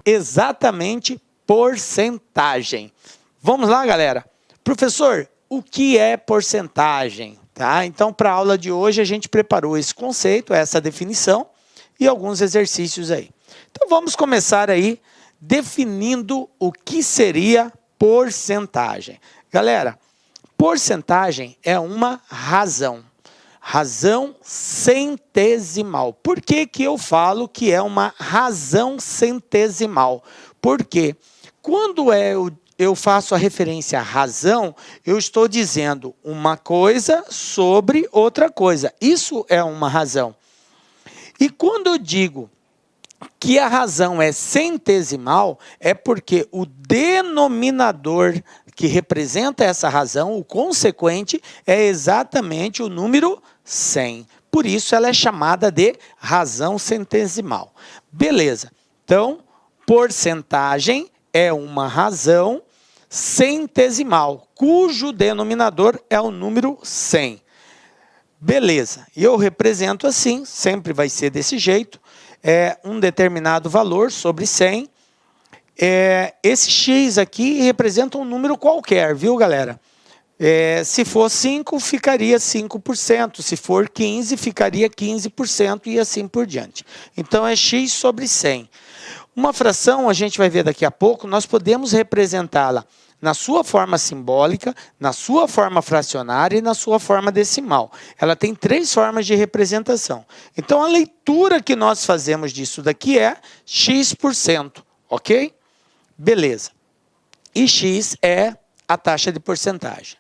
exatamente porcentagem. Vamos lá, galera? Professor, o que é porcentagem? Tá? Então, para a aula de hoje, a gente preparou esse conceito, essa definição e alguns exercícios aí. Então, vamos começar aí definindo o que seria porcentagem. Galera, porcentagem é uma razão. Razão centesimal. Por que que eu falo que é uma razão centesimal? Porque quando eu faço a referência à razão, eu estou dizendo uma coisa sobre outra coisa. Isso é uma razão. E quando eu digo que a razão é centesimal, é porque o denominador que representa essa razão, o consequente, é exatamente o número 100. Por isso ela é chamada de razão centesimal. Beleza. Então, porcentagem é uma razão centesimal, cujo denominador é o número 100. Beleza. E eu represento assim, sempre vai ser desse jeito, um determinado valor sobre 100. Esse x aqui representa um número qualquer, viu, galera? Se for 5, ficaria 5%. Se for 15, ficaria 15% e assim por diante. Então, é x sobre 100. Uma fração, a gente vai ver daqui a pouco, nós podemos representá-la na sua forma simbólica, na sua forma fracionária e na sua forma decimal. Ela tem 3 formas de representação. Então, a leitura que nós fazemos disso daqui é x%, ok? Beleza. E x é a taxa de porcentagem.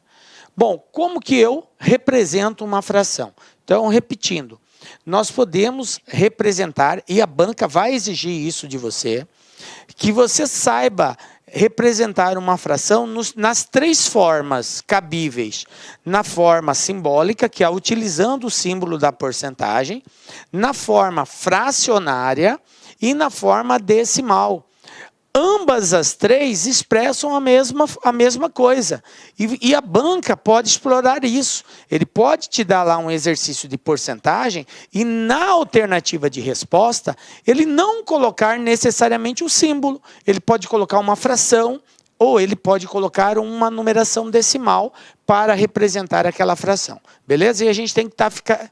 Bom, como que eu represento uma fração? Então, repetindo, nós podemos representar, e a banca vai exigir isso de você, que você saiba representar uma fração nas 3 formas cabíveis. Na forma simbólica, que é utilizando o símbolo da porcentagem, na forma fracionária e na forma decimal. Ambas as 3 expressam a mesma coisa. E a banca pode explorar isso. Ele pode te dar lá um exercício de porcentagem e na alternativa de resposta, ele não colocar necessariamente o símbolo. Ele pode colocar uma fração ou ele pode colocar uma numeração decimal para representar aquela fração. Beleza? E a gente tem que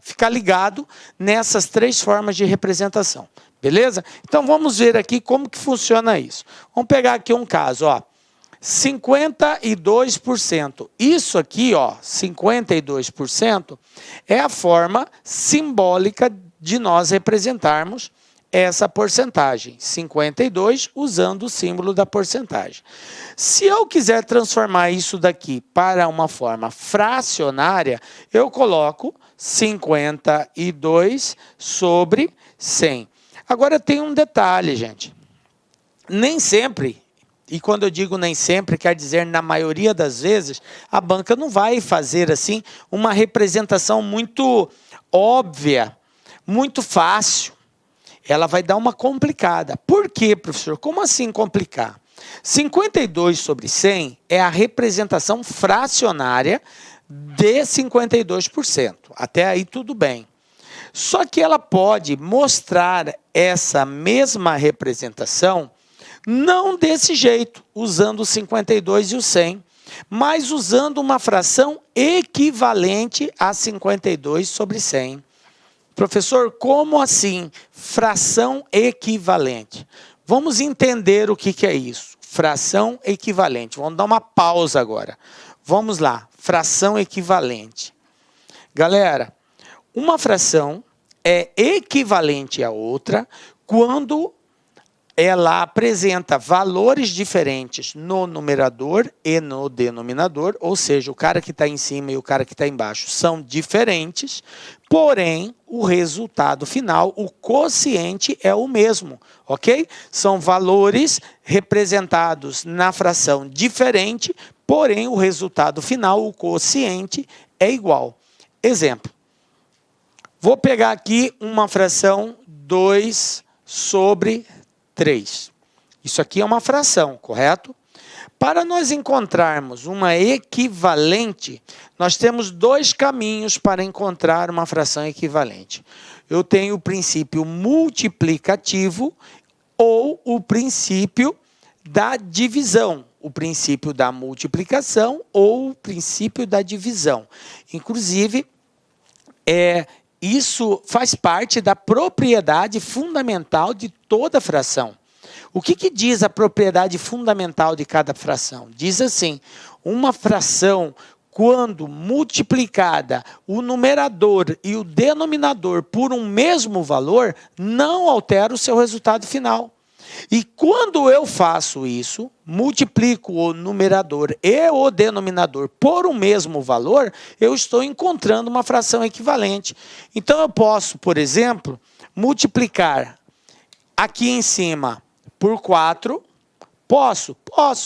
ficar ligado nessas 3 formas de representação. Beleza? Então, vamos ver aqui como que funciona isso. Vamos pegar aqui um caso, ó. 52%. Isso aqui, ó, 52%, é a forma simbólica de nós representarmos essa porcentagem. 52 usando o símbolo da porcentagem. Se eu quiser transformar isso daqui para uma forma fracionária, eu coloco 52 sobre 100. Agora tem um detalhe, gente. Nem sempre, e quando eu digo nem sempre, quer dizer na maioria das vezes, a banca não vai fazer assim uma representação muito óbvia, muito fácil. Ela vai dar uma complicada. Por quê, professor? Como assim complicar? 52 sobre 100 é a representação fracionária de 52%. Até aí tudo bem. Só que ela pode mostrar essa mesma representação não desse jeito, usando o 52 e o 100, mas usando uma fração equivalente a 52 sobre 100. Professor, como assim? Fração equivalente. Vamos entender o que é isso. Fração equivalente. Vamos dar uma pausa agora. Vamos lá. Fração equivalente. Galera, uma fração é equivalente a outra quando ela apresenta valores diferentes no numerador e no denominador, ou seja, o cara que está em cima e o cara que está embaixo são diferentes, porém, o resultado final, o quociente é o mesmo, ok? São valores representados na fração diferente, porém, o resultado final, o quociente, é igual. Exemplo. Vou pegar aqui uma fração 2 sobre 3. Isso aqui é uma fração, correto? Para nós encontrarmos uma equivalente, nós temos 2 caminhos para encontrar uma fração equivalente. Eu tenho o princípio multiplicativo ou o princípio da divisão, o princípio da multiplicação ou o princípio da divisão. Inclusive, isso faz parte da propriedade fundamental de toda fração. O que diz a propriedade fundamental de cada fração? Diz assim: uma fração, quando multiplicada o numerador e o denominador por um mesmo valor, não altera o seu resultado final. E quando eu faço isso, multiplico o numerador e o denominador por um mesmo valor, eu estou encontrando uma fração equivalente. Então eu posso, por exemplo, multiplicar aqui em cima por 4. Posso,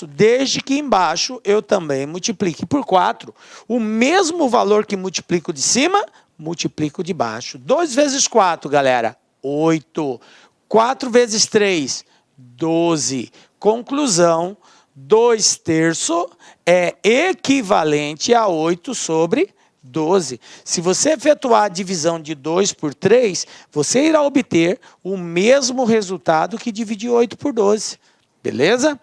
desde que embaixo eu também multiplique por 4. O mesmo valor que multiplico de cima, multiplico de baixo. 2 vezes 4, galera, 8. 4 vezes 3, 12. Conclusão, 2/3 é equivalente a 8 sobre 12. Se você efetuar a divisão de 2 por 3, você irá obter o mesmo resultado que dividir 8 por 12. Beleza?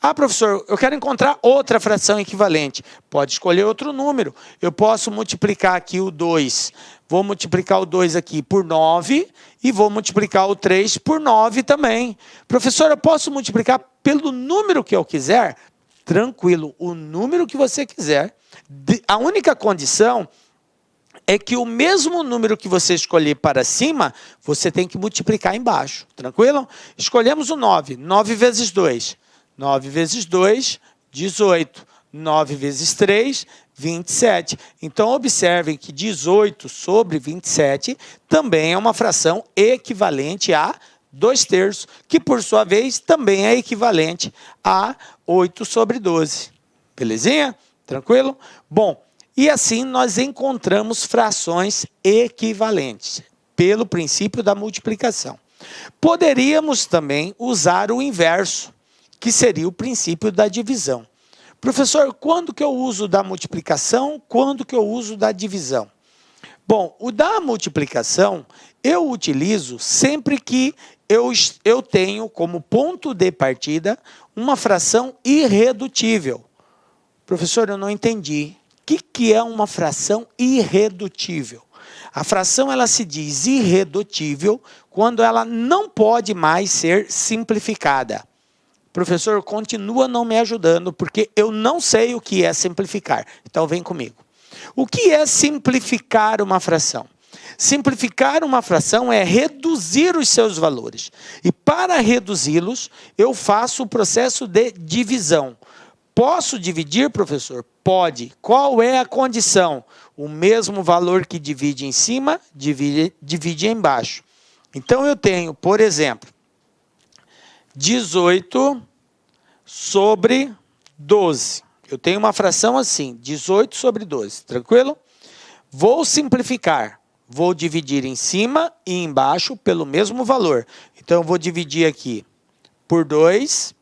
Ah, professor, eu quero encontrar outra fração equivalente. Pode escolher outro número. Eu posso multiplicar aqui o 2. Vou multiplicar o 2 aqui por 9 e vou multiplicar o 3 por 9 também. Professor, eu posso multiplicar pelo número que eu quiser? Tranquilo, o número que você quiser. A única condição é que o mesmo número que você escolher para cima, você tem que multiplicar embaixo. Tranquilo? Escolhemos o 9. 9 vezes 2. 9 vezes 2, 18. 9 vezes 3, 27. Então, observem que 18 sobre 27 também é uma fração equivalente a 2/3, que, por sua vez, também é equivalente a 8 sobre 12. Belezinha? Tranquilo? Bom, e assim nós encontramos frações equivalentes, pelo princípio da multiplicação. Poderíamos também usar o inverso, que seria o princípio da divisão. Professor, quando que eu uso da multiplicação? Quando que eu uso da divisão? Bom, o da multiplicação eu utilizo sempre que eu tenho como ponto de partida uma fração irredutível. Professor, eu não entendi. O que é uma fração irredutível? A fração ela se diz irredutível quando ela não pode mais ser simplificada. Professor, continua não me ajudando, porque eu não sei o que é simplificar. Então, vem comigo. O que é simplificar uma fração? Simplificar uma fração é reduzir os seus valores. E para reduzi-los, eu faço o processo de divisão. Posso dividir, professor? Pode. Qual é a condição? O mesmo valor que divide em cima, divide embaixo. Então, eu tenho, por exemplo, 18 sobre 12. Eu tenho uma fração assim, 18 sobre 12. Tranquilo? Vou simplificar. Vou dividir em cima e embaixo pelo mesmo valor. Então, eu vou dividir aqui por 2.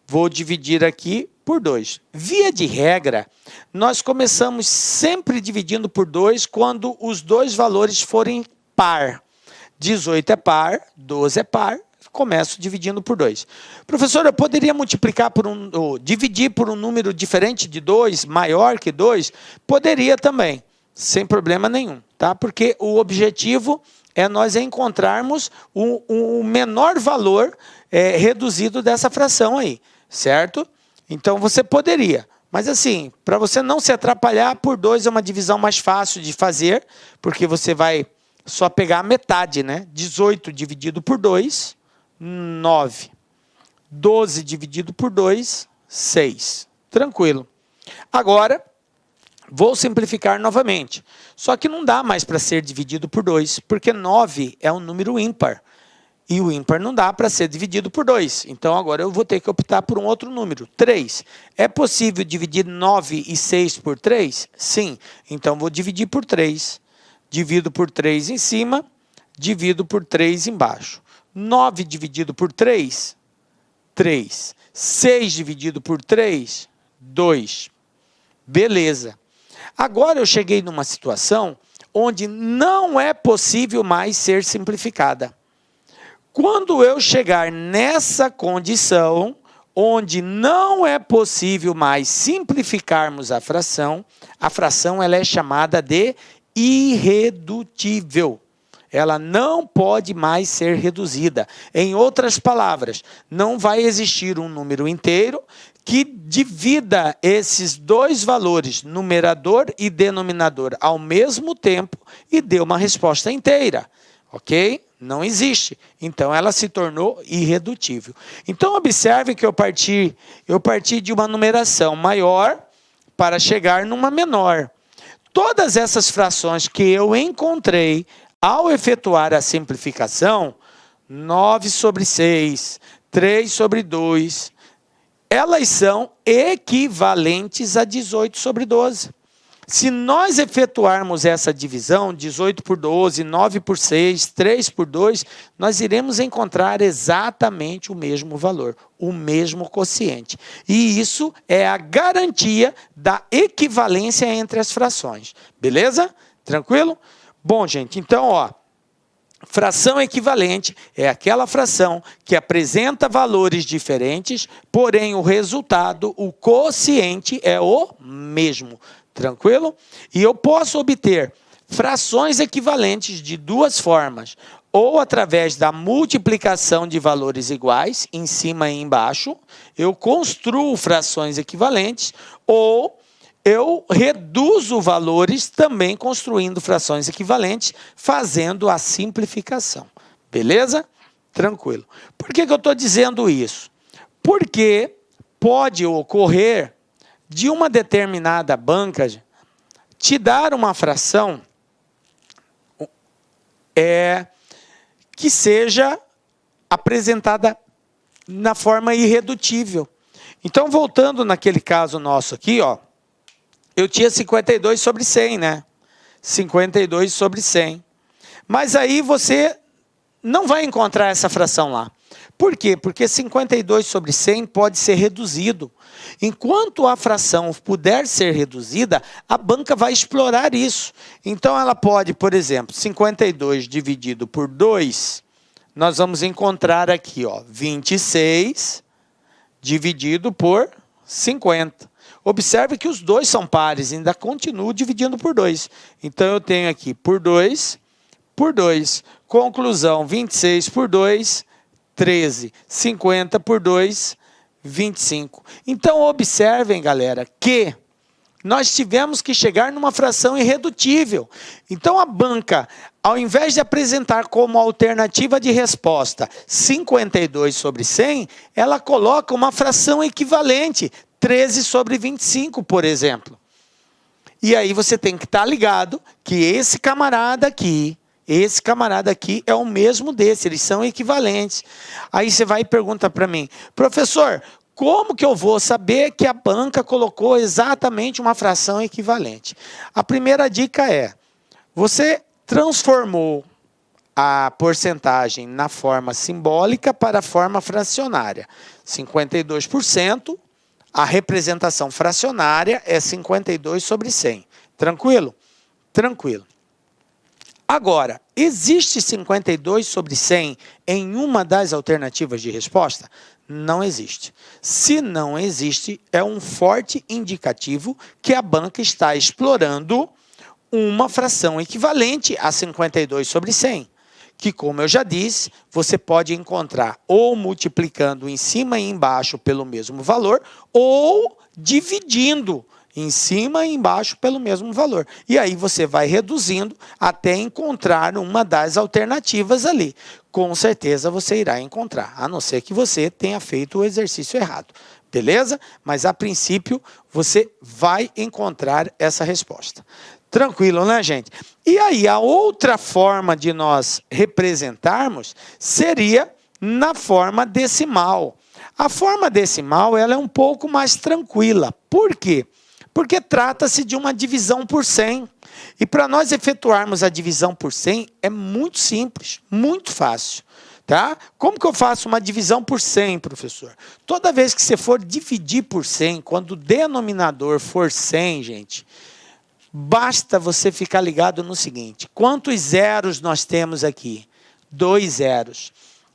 Vou dividir aqui por 2. Via de regra, nós começamos sempre dividindo por 2 quando os dois valores forem par. 18 é par, 12 é par, começo dividindo por 2. Professor, eu poderia multiplicar por ou dividir por um número diferente de 2, maior que 2? Poderia também, sem problema nenhum, tá? Porque o objetivo é nós encontrarmos o menor valor reduzido dessa fração aí, certo? Então, você poderia. Mas assim, para você não se atrapalhar, por 2 é uma divisão mais fácil de fazer, porque você vai só pegar a metade, né? 18 dividido por 2, 9. 12 dividido por 2, 6. Tranquilo. Agora, vou simplificar novamente. Só que não dá mais para ser dividido por 2, porque 9 é um número ímpar. E o ímpar não dá para ser dividido por 2. Então, agora eu vou ter que optar por um outro número, 3. É possível dividir 9 e 6 por 3? Sim. Então, vou dividir por 3. Divido por 3 em cima, divido por 3 embaixo. 9 dividido por 3, 3. 6 dividido por 3, 2. Beleza. Agora eu cheguei numa situação onde não é possível mais ser simplificada. Quando eu chegar nessa condição, onde não é possível mais simplificarmos a fração ela é chamada de irredutível. Ela não pode mais ser reduzida. Em outras palavras, não vai existir um número inteiro que divida esses dois valores, numerador e denominador, ao mesmo tempo e dê uma resposta inteira. Ok? Não existe. Então, ela se tornou irredutível. Então, observe que eu parti de uma numeração maior para chegar numa menor. Todas essas frações que eu encontrei ao efetuar a simplificação, 9/6, 3/2, elas são equivalentes a 18/12. Se nós efetuarmos essa divisão, 18/12, 9/6, 3/2, nós iremos encontrar exatamente o mesmo valor, o mesmo quociente. E isso é a garantia da equivalência entre as frações. Beleza? Tranquilo? Bom, gente, então, fração equivalente é aquela fração que apresenta valores diferentes, porém o resultado, o quociente, é o mesmo. Tranquilo? E eu posso obter frações equivalentes de duas formas. Ou através da multiplicação de valores iguais, em cima e embaixo, eu construo frações equivalentes, ou eu reduzo valores também construindo frações equivalentes, fazendo a simplificação. Beleza? Tranquilo. Por que eu estou dizendo isso? Porque pode ocorrer de uma determinada banca te dar uma fração que seja apresentada na forma irredutível. Então, voltando naquele caso nosso aqui, eu tinha 52/100, né? 52/100. Mas aí você não vai encontrar essa fração lá. Por quê? Porque 52/100 pode ser reduzido. Enquanto a fração puder ser reduzida, a banca vai explorar isso. Então, ela pode, por exemplo, 52 dividido por 2, nós vamos encontrar aqui, 26 dividido por 50. Observe que os dois são pares, ainda continuo dividindo por 2. Então, eu tenho aqui por 2, por 2. Conclusão, 26 por 2, 13. 50 por 2, 25. Então, observem, galera, que nós tivemos que chegar numa fração irredutível. Então, a banca, ao invés de apresentar como alternativa de resposta 52/100, ela coloca uma fração equivalente, 13/25, por exemplo. E aí você tem que estar ligado que esse camarada aqui é o mesmo desse, eles são equivalentes. Aí você vai e pergunta para mim, professor, como que eu vou saber que a banca colocou exatamente uma fração equivalente? A primeira dica é, você transformou a porcentagem na forma simbólica para a forma fracionária. 52%, a representação fracionária é 52/100. Tranquilo? Tranquilo. Agora, existe 52/100 em uma das alternativas de resposta? Não existe. Se não existe, é um forte indicativo que a banca está explorando uma fração equivalente a 52/100, que, como eu já disse, você pode encontrar ou multiplicando em cima e embaixo pelo mesmo valor, ou dividindo em cima e embaixo pelo mesmo valor. E aí você vai reduzindo até encontrar uma das alternativas ali. Com certeza você irá encontrar, a não ser que você tenha feito o exercício errado. Beleza? Mas a princípio você vai encontrar essa resposta. Tranquilo, né, gente? E aí a outra forma de nós representarmos seria na forma decimal. A forma decimal ela é um pouco mais tranquila. Por quê? Porque trata-se de uma divisão por 100. E para nós efetuarmos a divisão por 100 é muito simples, muito fácil. Tá? Como que eu faço uma divisão por 100, professor? Toda vez que você for dividir por 100, quando o denominador for 100, gente, basta você ficar ligado no seguinte, quantos zeros nós temos aqui? 2 zeros.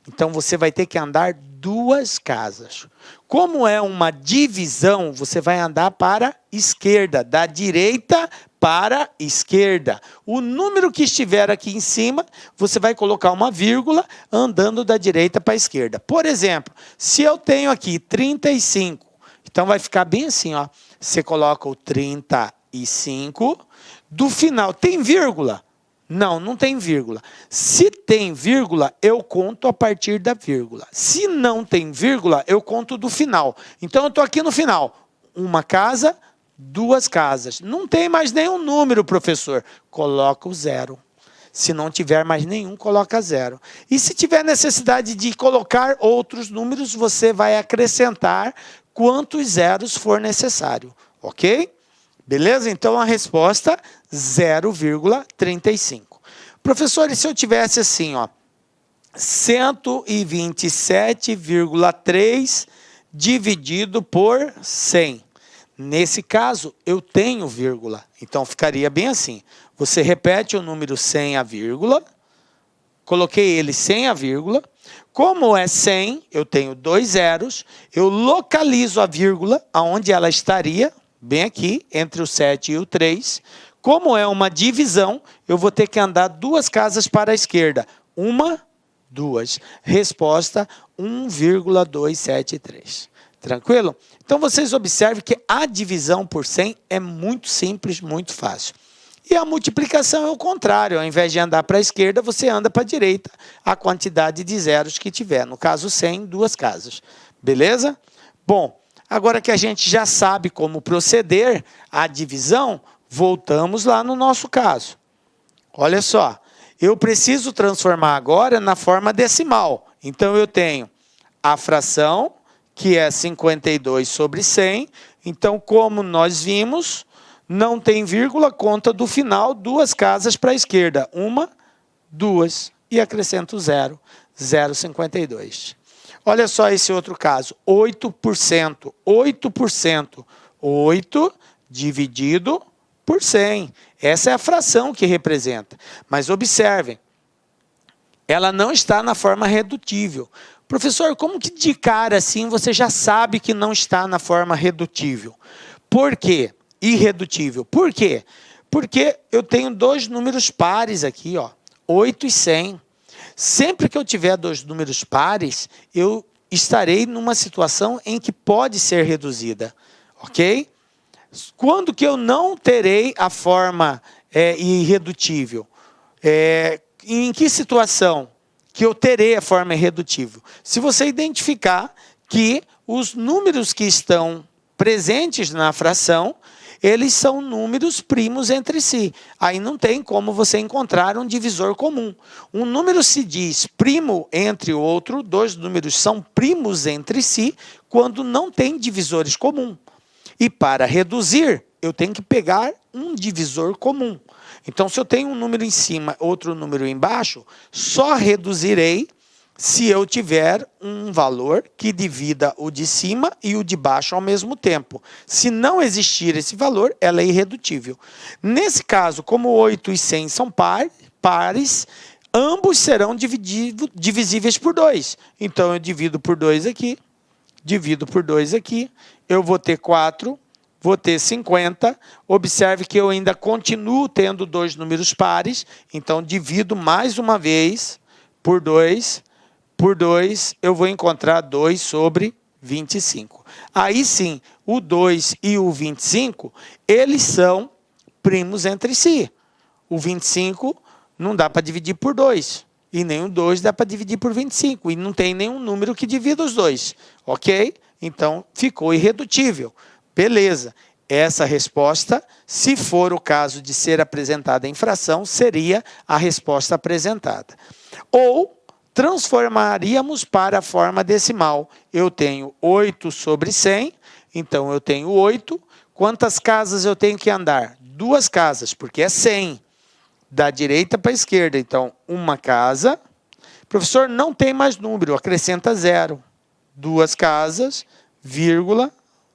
Então, você vai ter que andar 2 casas. Como é uma divisão, você vai andar para a esquerda, da direita para a esquerda. O número que estiver aqui em cima, você vai colocar uma vírgula andando da direita para a esquerda. Por exemplo, se eu tenho aqui 35, então vai ficar bem assim, ó. Você coloca o 35, do final tem vírgula? Não, não tem vírgula. Se tem vírgula, eu conto a partir da vírgula. Se não tem vírgula, eu conto do final. Então, eu estou aqui no final. 1 casa, 2 casas. Não tem mais nenhum número, professor. Coloca o 0. Se não tiver mais nenhum, coloca 0. E se tiver necessidade de colocar outros números, você vai acrescentar quantos zeros for necessário. Ok? Beleza? Então, a resposta, 0,35. Professor, e se eu tivesse assim, ó, 127,3 dividido por 100. Nesse caso, eu tenho vírgula. Então, ficaria bem assim. Você repete o número sem a vírgula. Coloquei ele sem a vírgula. Como é 100, eu tenho 2 zeros. Eu localizo a vírgula aonde ela estaria, bem aqui, entre o 7 e o 3. Como é uma divisão, eu vou ter que andar 2 casas para a esquerda. 1, 2. Resposta, 1,273. Tranquilo? Então, vocês observem que a divisão por 100 é muito simples, muito fácil. E a multiplicação é o contrário. Ao invés de andar para a esquerda, você anda para a direita a quantidade de zeros que tiver. No caso, 100, 2 casas. Beleza? Bom, agora que a gente já sabe como proceder à divisão, voltamos lá no nosso caso. Olha só, eu preciso transformar agora na forma decimal. Então, eu tenho a fração, que é 52 sobre 100. Então, como nós vimos, não tem vírgula, conta do final, 2 casas para a esquerda. 1, 2, e acrescento 0, 0,52. Olha só esse outro caso, 8%. 8%. 8 dividido por 100. Essa é a fração que representa. Mas observem, ela não está na forma redutível. Professor, como que de cara assim você já sabe que não está na forma redutível? Por quê? Irredutível. Por quê? Porque eu tenho 2 números pares aqui, ó, 8 e 100. Sempre que eu tiver 2 números pares, eu estarei numa situação em que pode ser reduzida, ok? Quando que eu não terei a forma irredutível? Em que situação que eu terei a forma irredutível? Se você identificar que os números que estão presentes na fração, eles são números primos entre si. Aí não tem como você encontrar um divisor comum. Um número se diz primo entre o outro, 2 números são primos entre si, quando não tem divisores comuns. E para reduzir, eu tenho que pegar um divisor comum. Então, se eu tenho um número em cima, outro número embaixo, só reduzirei se eu tiver um valor que divida o de cima e o de baixo ao mesmo tempo. Se não existir esse valor, ela é irredutível. Nesse caso, como 8 e 100 são pares, ambos serão divisíveis por 2. Então, eu divido por 2 aqui, divido por 2 aqui, eu vou ter 4, vou ter 50. Observe que eu ainda continuo tendo 2 números pares, então divido mais uma vez por 2. Por 2, eu vou encontrar 2 sobre 25. Aí sim, o 2 e o 25, eles são primos entre si. O 25 não dá para dividir por 2. E nem o 2 dá para dividir por 25. E não tem nenhum número que divida os dois. Ok? Então, ficou irredutível. Beleza. Essa resposta, se for o caso de ser apresentada em fração, seria a resposta apresentada. Ou transformaríamos para a forma decimal. Eu tenho 8 sobre 100, então eu tenho 8. Quantas casas eu tenho que andar? 2 casas, porque é 100. Da direita para a esquerda, então 1 casa. Professor, não tem mais número, acrescenta 0. 2 casas, vírgula,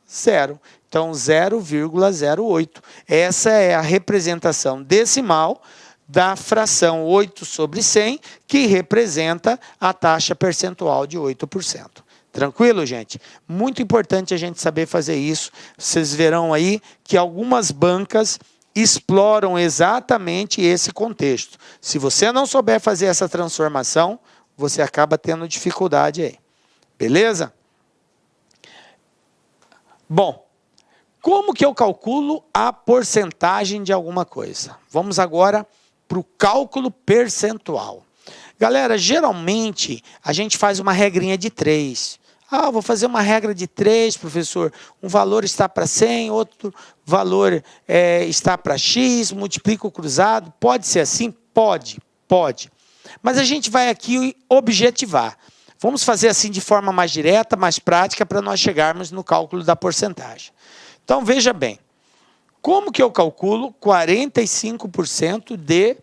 0. Então, 0,08. Essa é a representação decimal da fração 8 sobre 100, que representa a taxa percentual de 8%. Tranquilo, gente? Muito importante a gente saber fazer isso. Vocês verão aí que algumas bancas exploram exatamente esse contexto. Se você não souber fazer essa transformação, você acaba tendo dificuldade aí. Beleza? Bom, como que eu calculo a porcentagem de alguma coisa? Vamos agora para o cálculo percentual. Galera, geralmente a gente faz uma regrinha de 3. Vou fazer uma regra de 3, professor. Um valor está para 100, outro valor está para X, multiplico cruzado. Pode ser assim? Pode. Mas a gente vai aqui objetivar. Vamos fazer assim de forma mais direta, mais prática, para nós chegarmos no cálculo da porcentagem. Então, veja bem. Como que eu calculo 45% de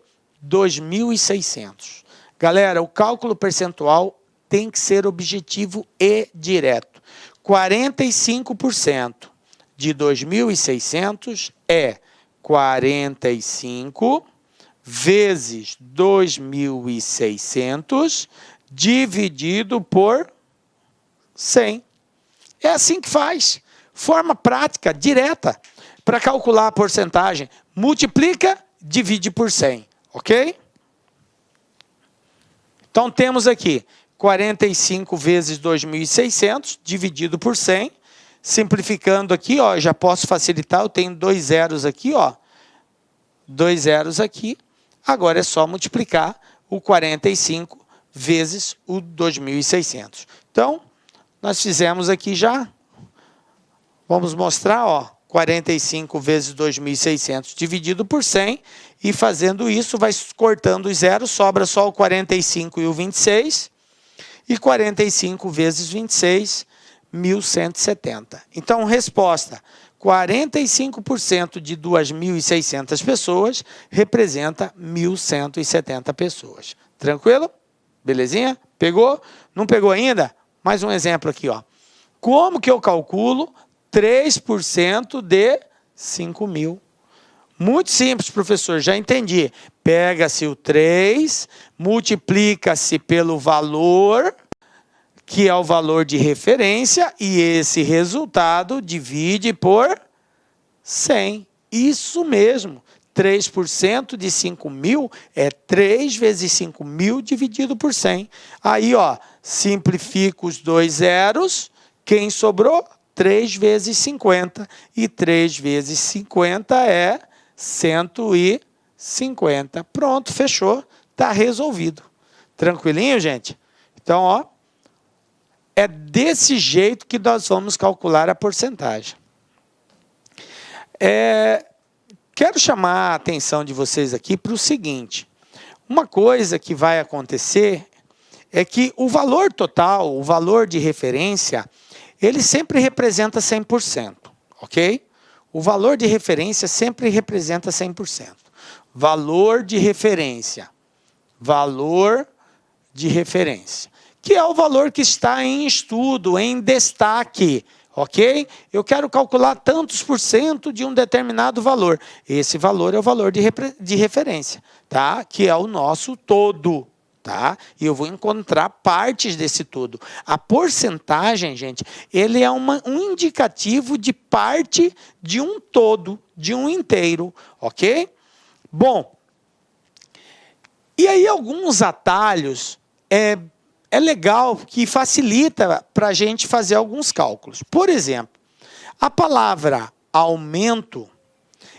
2.600? Galera, o cálculo percentual tem que ser objetivo e direto. 45% de 2.600 é 45 vezes 2.600 dividido por 100. É assim que faz. Forma prática, direta. Para calcular a porcentagem, multiplica, divide por 100. Ok? Então, temos aqui 45 vezes 2.600 dividido por 100. Simplificando aqui, ó, já posso facilitar, eu tenho 2 zeros aqui, ó. 2 zeros aqui. Agora é só multiplicar o 45 vezes o 2.600. Então, nós fizemos aqui já. Vamos mostrar, ó, 45 vezes 2.600 dividido por 100. E fazendo isso, vai cortando os zeros, sobra só o 45 e o 26. E 45 vezes 26, 1.170. Então, resposta: 45% de 2.600 pessoas representa 1.170 pessoas. Tranquilo? Belezinha? Pegou? Não pegou ainda? Mais um exemplo aqui, ó. Como que eu calculo 3% de 5.000? Muito simples, professor, já entendi. Pega-se o 3, multiplica-se pelo valor, que é o valor de referência, e esse resultado divide por 100. Isso mesmo, 3% de 5.000 é 3 vezes 5.000 dividido por 100. Aí, ó, simplifico os 2 zeros, quem sobrou? 3 vezes 50. E 3 vezes 50 é 150. Pronto, fechou. Está resolvido. Tranquilinho, gente? Então, ó, é desse jeito que nós vamos calcular a porcentagem. Quero chamar a atenção de vocês aqui para o seguinte. Uma coisa que vai acontecer é que o valor total, o valor de referência, ele sempre representa 100%, ok? O valor de referência sempre representa 100%. Valor de referência. Valor de referência. Que é o valor que está em estudo, em destaque, ok? Eu quero calcular tantos por cento de um determinado valor. Esse valor é o valor de referência, tá? Que é o nosso todo. Tá? E eu vou encontrar partes desse todo. A porcentagem, gente, ele é um indicativo de parte de um todo, de um inteiro, ok? Bom, e aí alguns atalhos é legal, que facilita para a gente fazer alguns cálculos. Por exemplo, a palavra aumento,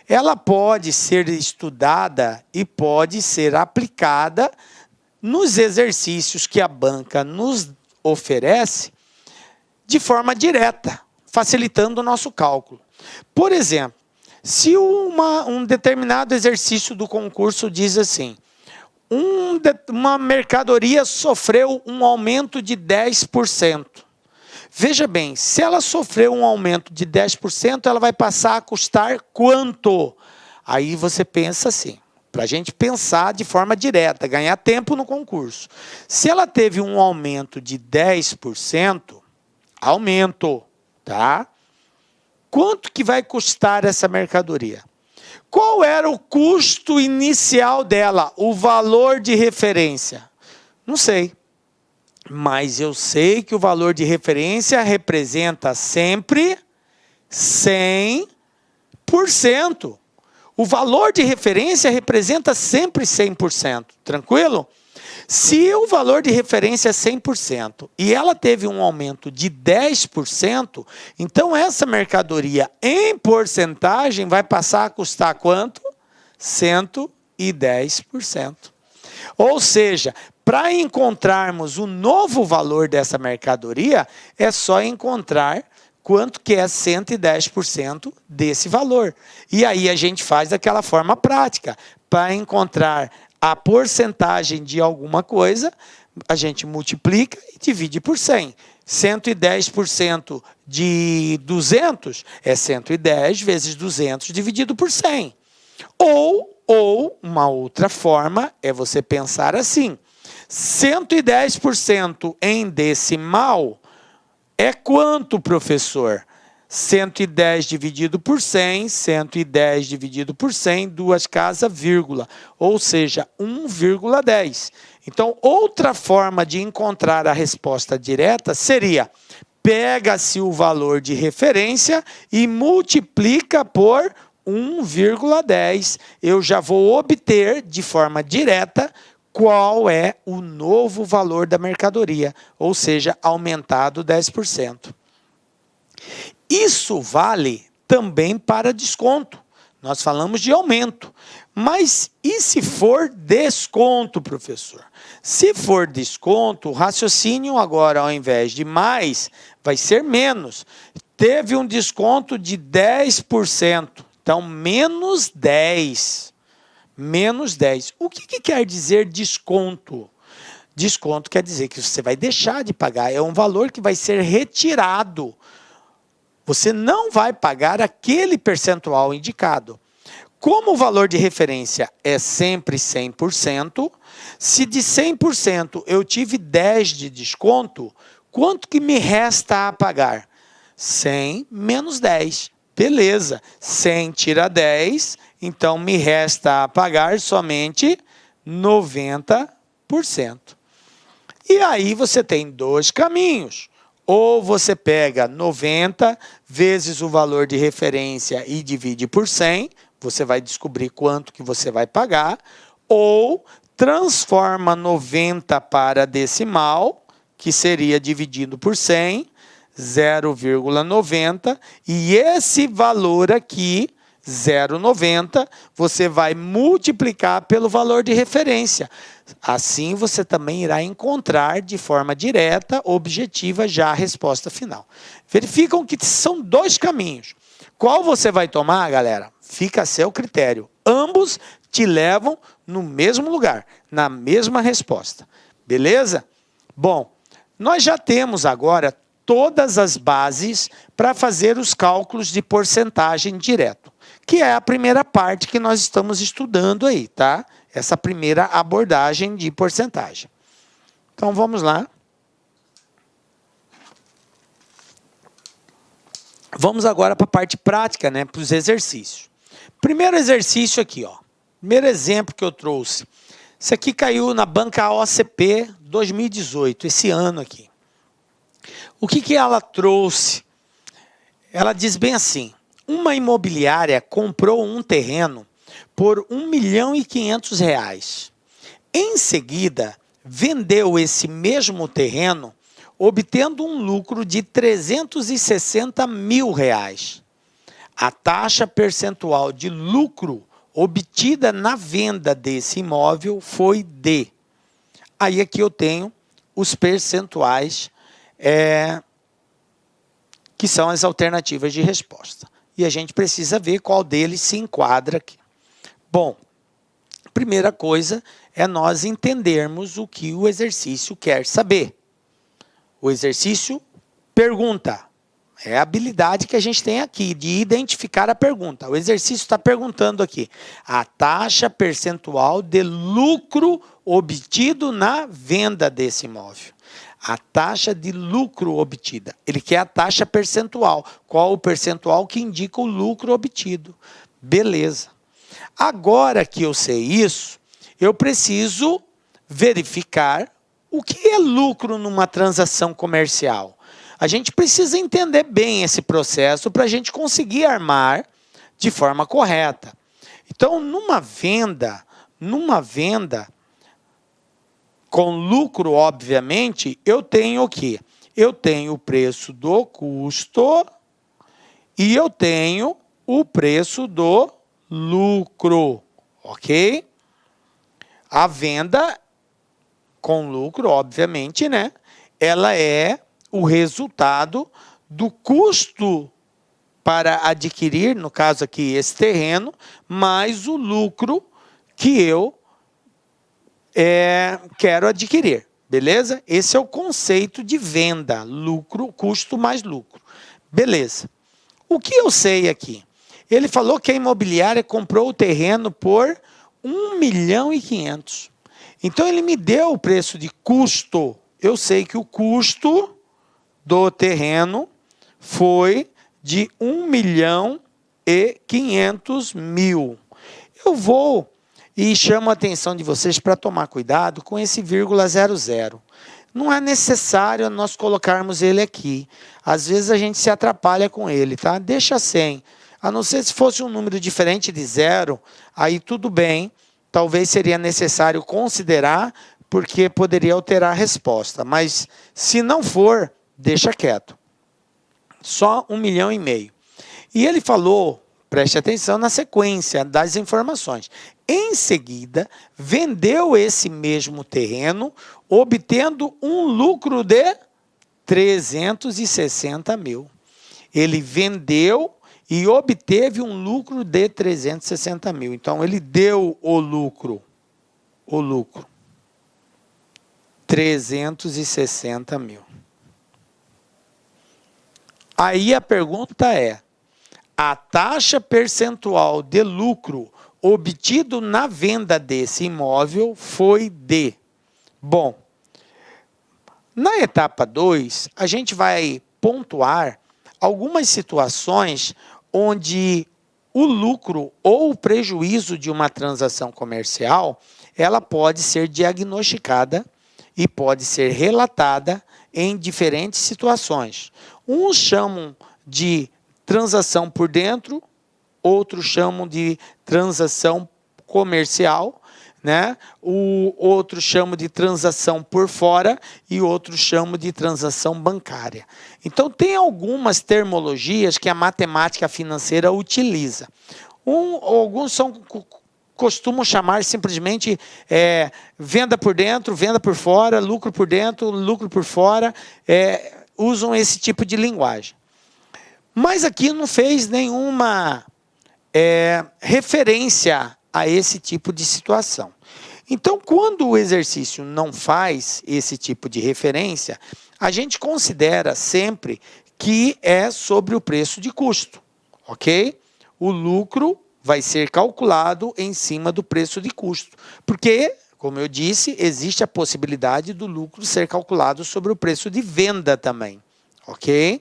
ela pode ser estudada e pode ser aplicada nos exercícios que a banca nos oferece de forma direta, facilitando o nosso cálculo. Por exemplo, se um determinado exercício do concurso diz assim, uma mercadoria sofreu um aumento de 10%. Veja bem, se ela sofreu um aumento de 10%, ela vai passar a custar quanto? Aí você pensa assim, para a gente pensar de forma direta, ganhar tempo no concurso. Se ela teve um aumento de 10%, aumento, tá? Quanto que vai custar essa mercadoria? Qual era o custo inicial dela, o valor de referência? Não sei. Mas eu sei que o valor de referência representa sempre 100%. O valor de referência representa sempre 100%. Tranquilo? Se o valor de referência é 100% e ela teve um aumento de 10%, então essa mercadoria em porcentagem vai passar a custar quanto? 110%. Ou seja, para encontrarmos o novo valor dessa mercadoria, é só encontrar quanto que é 110% desse valor. E aí a gente faz daquela forma prática. Para encontrar a porcentagem de alguma coisa, a gente multiplica e divide por 100. 110% de 200 é 110 vezes 200 dividido por 100. Ou uma outra forma é você pensar assim: 110% em decimal é quanto, professor? 110 dividido por 100, 110 dividido por 100, duas casas, vírgula. Ou seja, 1,10. Então, outra forma de encontrar a resposta direta seria: pega-se o valor de referência e multiplica por 1,10. Eu já vou obter de forma direta qual é o novo valor da mercadoria, ou seja, aumentado 10%. Isso vale também para desconto. Nós falamos de aumento. Mas e se for desconto, professor? Se for desconto, o raciocínio agora, ao invés de mais, vai ser menos. Teve um desconto de 10%. Então, menos 10. Menos 10. O que quer dizer desconto? Desconto quer dizer que você vai deixar de pagar. É um valor que vai ser retirado. Você não vai pagar aquele percentual indicado. Como o valor de referência é sempre 100%, se de 100% eu tive 10 de desconto, quanto que me resta a pagar? 100 menos 10. Beleza. 100 tira 10, então me resta a pagar somente 90%. E aí você tem dois caminhos. Ou você pega 90 vezes o valor de referência e divide por 100, você vai descobrir quanto que você vai pagar, ou transforma 90 para decimal, que seria dividido por 100, 0,90, e esse valor aqui, 0,90, você vai multiplicar pelo valor de referência. Assim, você também irá encontrar de forma direta, objetiva, já a resposta final. Verificam que são dois caminhos. Qual você vai tomar, galera? Fica a seu critério. Ambos te levam no mesmo lugar, na mesma resposta. Beleza? Bom, nós já temos agora todas as bases para fazer os cálculos de porcentagem direto, que é a primeira parte que nós estamos estudando aí, tá? Essa primeira abordagem de porcentagem. Então, vamos lá. Vamos agora para a parte prática, né? Para os exercícios. Primeiro exercício aqui, ó. Primeiro exemplo que eu trouxe. Isso aqui caiu na banca OCP 2018, esse ano aqui. O que ela trouxe? Ela diz bem assim: uma imobiliária comprou um terreno por R$1.500.000. Em seguida, vendeu esse mesmo terreno, obtendo um lucro de R$360.000. A taxa percentual de lucro obtida na venda desse imóvel foi D. Aí aqui eu tenho os percentuais que são as alternativas de resposta. E a gente precisa ver qual deles se enquadra aqui. Bom, primeira coisa é nós entendermos o que o exercício quer saber. O exercício pergunta. É a habilidade que a gente tem aqui de identificar a pergunta. O exercício está perguntando aqui: a taxa percentual de lucro obtido na venda desse imóvel. A taxa de lucro obtida. Ele quer a taxa percentual. Qual o percentual que indica o lucro obtido? Beleza. Agora que eu sei isso, eu preciso verificar o que é lucro numa transação comercial. A gente precisa entender bem esse processo para a gente conseguir armar de forma correta. Então, numa venda com lucro, obviamente, eu tenho o quê? Eu tenho o preço do custo e eu tenho o preço do lucro, ok? A venda com lucro, obviamente, né? Ela é o resultado do custo para adquirir, no caso aqui, esse terreno, mais o lucro que eu quero adquirir, beleza? Esse é o conceito de venda, lucro, custo mais lucro. Beleza. O que eu sei aqui? Ele falou que a imobiliária comprou o terreno por 1.500.000. Então, ele me deu o preço de custo. Eu sei que o custo do terreno foi de 1.500.000. Eu vou e chamo a atenção de vocês para tomar cuidado com esse vírgula 00. Não é necessário nós colocarmos ele aqui. Às vezes a gente se atrapalha com ele, tá? Deixa sem. A não ser se fosse um número diferente de 0, aí tudo bem. Talvez seria necessário considerar, porque poderia alterar a resposta. Mas se não for, deixa quieto. Só 1,5 milhão. E ele falou, preste atenção na sequência das informações. Em seguida, vendeu esse mesmo terreno, obtendo um lucro de 360.000. Ele vendeu e obteve um lucro de 360.000. Então, ele deu o lucro. 360.000. Aí a pergunta é, a taxa percentual de lucro obtido na venda desse imóvel foi de... Bom, na etapa 2, a gente vai pontuar algumas situações onde o lucro ou o prejuízo de uma transação comercial, ela pode ser diagnosticada e pode ser relatada em diferentes situações. Uns chamam de transação por dentro, outros chamam de transação comercial, né? O outro chama de transação por fora e outro chama de transação bancária. Então, tem algumas terminologias que a matemática financeira utiliza. Alguns costumam chamar simplesmente venda por dentro, venda por fora, lucro por dentro, lucro por fora, usam esse tipo de linguagem. Mas aqui não fez nenhuma referência a esse tipo de situação. Então, quando o exercício não faz esse tipo de referência, a gente considera sempre que é sobre o preço de custo, ok? O lucro vai ser calculado em cima do preço de custo, porque, como eu disse, existe a possibilidade do lucro ser calculado sobre o preço de venda também, ok?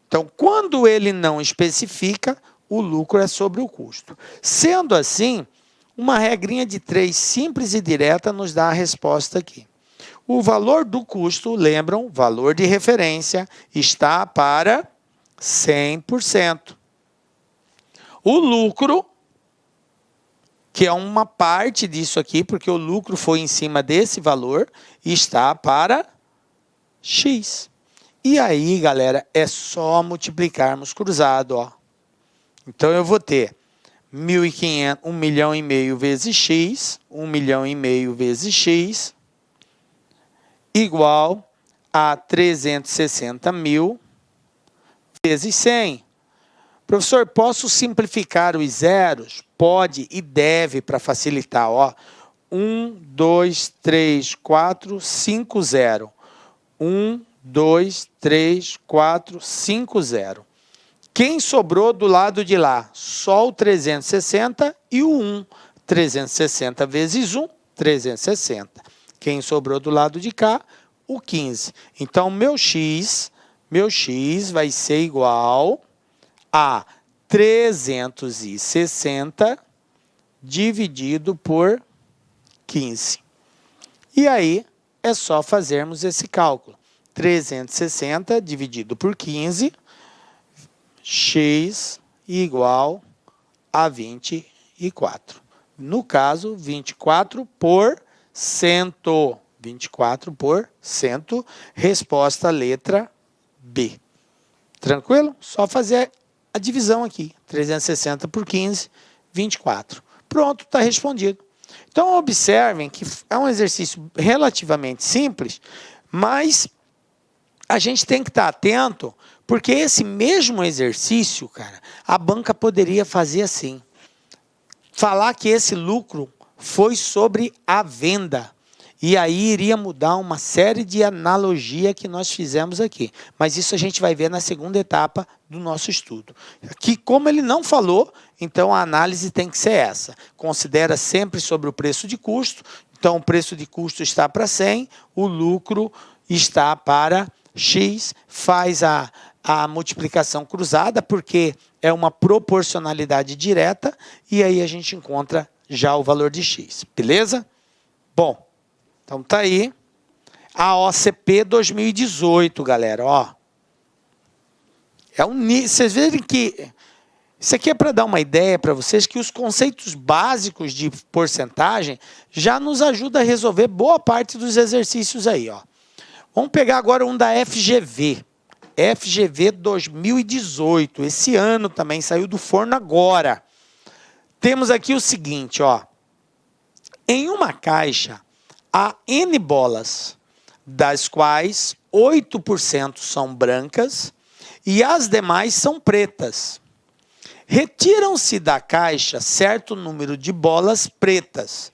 Então, quando ele não especifica, o lucro é sobre o custo. Sendo assim, uma regrinha de 3 simples e direta nos dá a resposta aqui. O valor do custo, lembram, valor de referência, está para 100%. O lucro, que é uma parte disso aqui, porque o lucro foi em cima desse valor, está para X. E aí, galera, é só multiplicarmos cruzado, ó. Então, eu vou ter 1.500, 1,5 milhão vezes X, 1,5 milhão vezes X, igual a 360.000 vezes 100. Professor, posso simplificar os zeros? Pode e deve, para facilitar. Ó. 1, 2, 3, 4, 5, 0. 1, 2, 3, 4, 5, 0. Quem sobrou do lado de lá? Só o 360 e o 1. 360 vezes 1, 360. Quem sobrou do lado de cá? O 15. Então, meu x vai ser igual a 360 dividido por 15. E aí, é só fazermos esse cálculo. 360 dividido por 15, x igual a 24. No caso, 24%. 24%. Resposta letra B. Tranquilo? Só fazer a divisão aqui. 360 por 15, 24. Pronto, está respondido. Então, observem que é um exercício relativamente simples, mas a gente tem que estar atento, porque esse mesmo exercício, cara, a banca poderia fazer assim. Falar que esse lucro foi sobre a venda. E aí iria mudar uma série de analogia que nós fizemos aqui. Mas isso a gente vai ver na segunda etapa do nosso estudo. Aqui, como ele não falou, então a análise tem que ser essa. Considera sempre sobre o preço de custo. Então o preço de custo está para 100, o lucro está para X. Faz a multiplicação cruzada, porque é uma proporcionalidade direta. E aí a gente encontra já o valor de X. Beleza? Bom. Então, tá aí a OCP 2018, galera, ó. Vocês verem que isso aqui é para dar uma ideia para vocês que os conceitos básicos de porcentagem já nos ajudam a resolver boa parte dos exercícios aí, ó. Vamos pegar agora um da FGV. FGV 2018, esse ano também, saiu do forno agora. Temos aqui o seguinte, ó. Em uma caixa, há N bolas, das quais 8% são brancas e as demais são pretas. Retiram-se da caixa certo número de bolas pretas,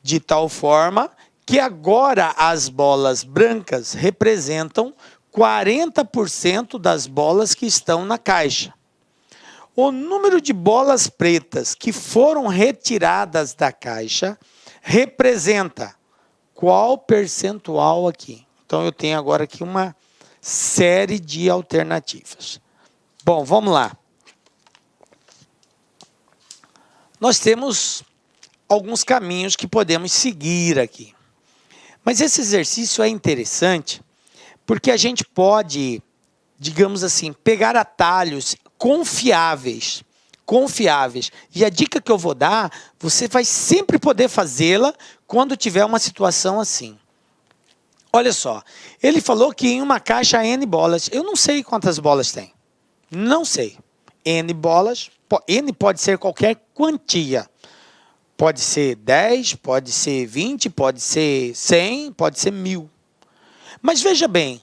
de tal forma que agora as bolas brancas representam 40% das bolas que estão na caixa. O número de bolas pretas que foram retiradas da caixa representa qual percentual aqui? Então, eu tenho agora aqui uma série de alternativas. Bom, vamos lá. Nós temos alguns caminhos que podemos seguir aqui. Mas esse exercício é interessante porque a gente pode, digamos assim, pegar atalhos confiáveis. E a dica que eu vou dar, você vai sempre poder fazê-la quando tiver uma situação assim. Olha só, ele falou que em uma caixa há N bolas. Eu não sei quantas bolas tem. Não sei. N bolas, N pode ser qualquer quantia. Pode ser 10, pode ser 20, pode ser 100, pode ser 1000. Mas veja bem,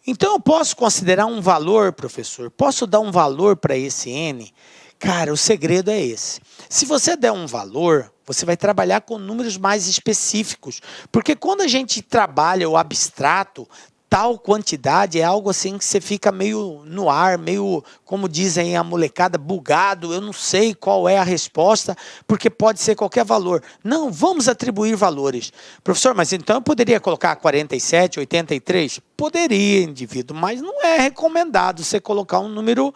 então eu posso considerar um valor, professor? Posso dar um valor para esse N? Cara, o segredo é esse. Se você der um valor, você vai trabalhar com números mais específicos. Porque quando a gente trabalha o abstrato, tal quantidade é algo assim que você fica meio no ar, meio, como dizem a molecada, bugado. Eu não sei qual é a resposta, porque pode ser qualquer valor. Não, vamos atribuir valores. Professor, mas então eu poderia colocar 47, 83? Poderia, indivíduo, mas não é recomendado você colocar um número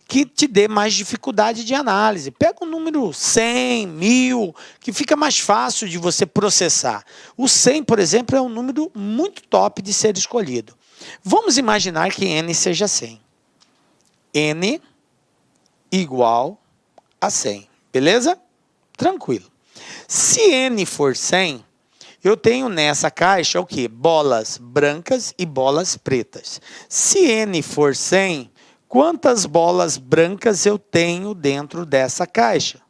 que te dê mais dificuldade de análise. Pega um número 100, 1000, que fica mais fácil de você processar. O 100, por exemplo, é um número muito top de ser escolhido. Vamos imaginar que N seja 100. N igual a 100. Beleza? Tranquilo. Se N for 100, eu tenho nessa caixa o quê? Bolas brancas e bolas pretas. Se N for 100, quantas bolas brancas eu tenho dentro dessa caixa?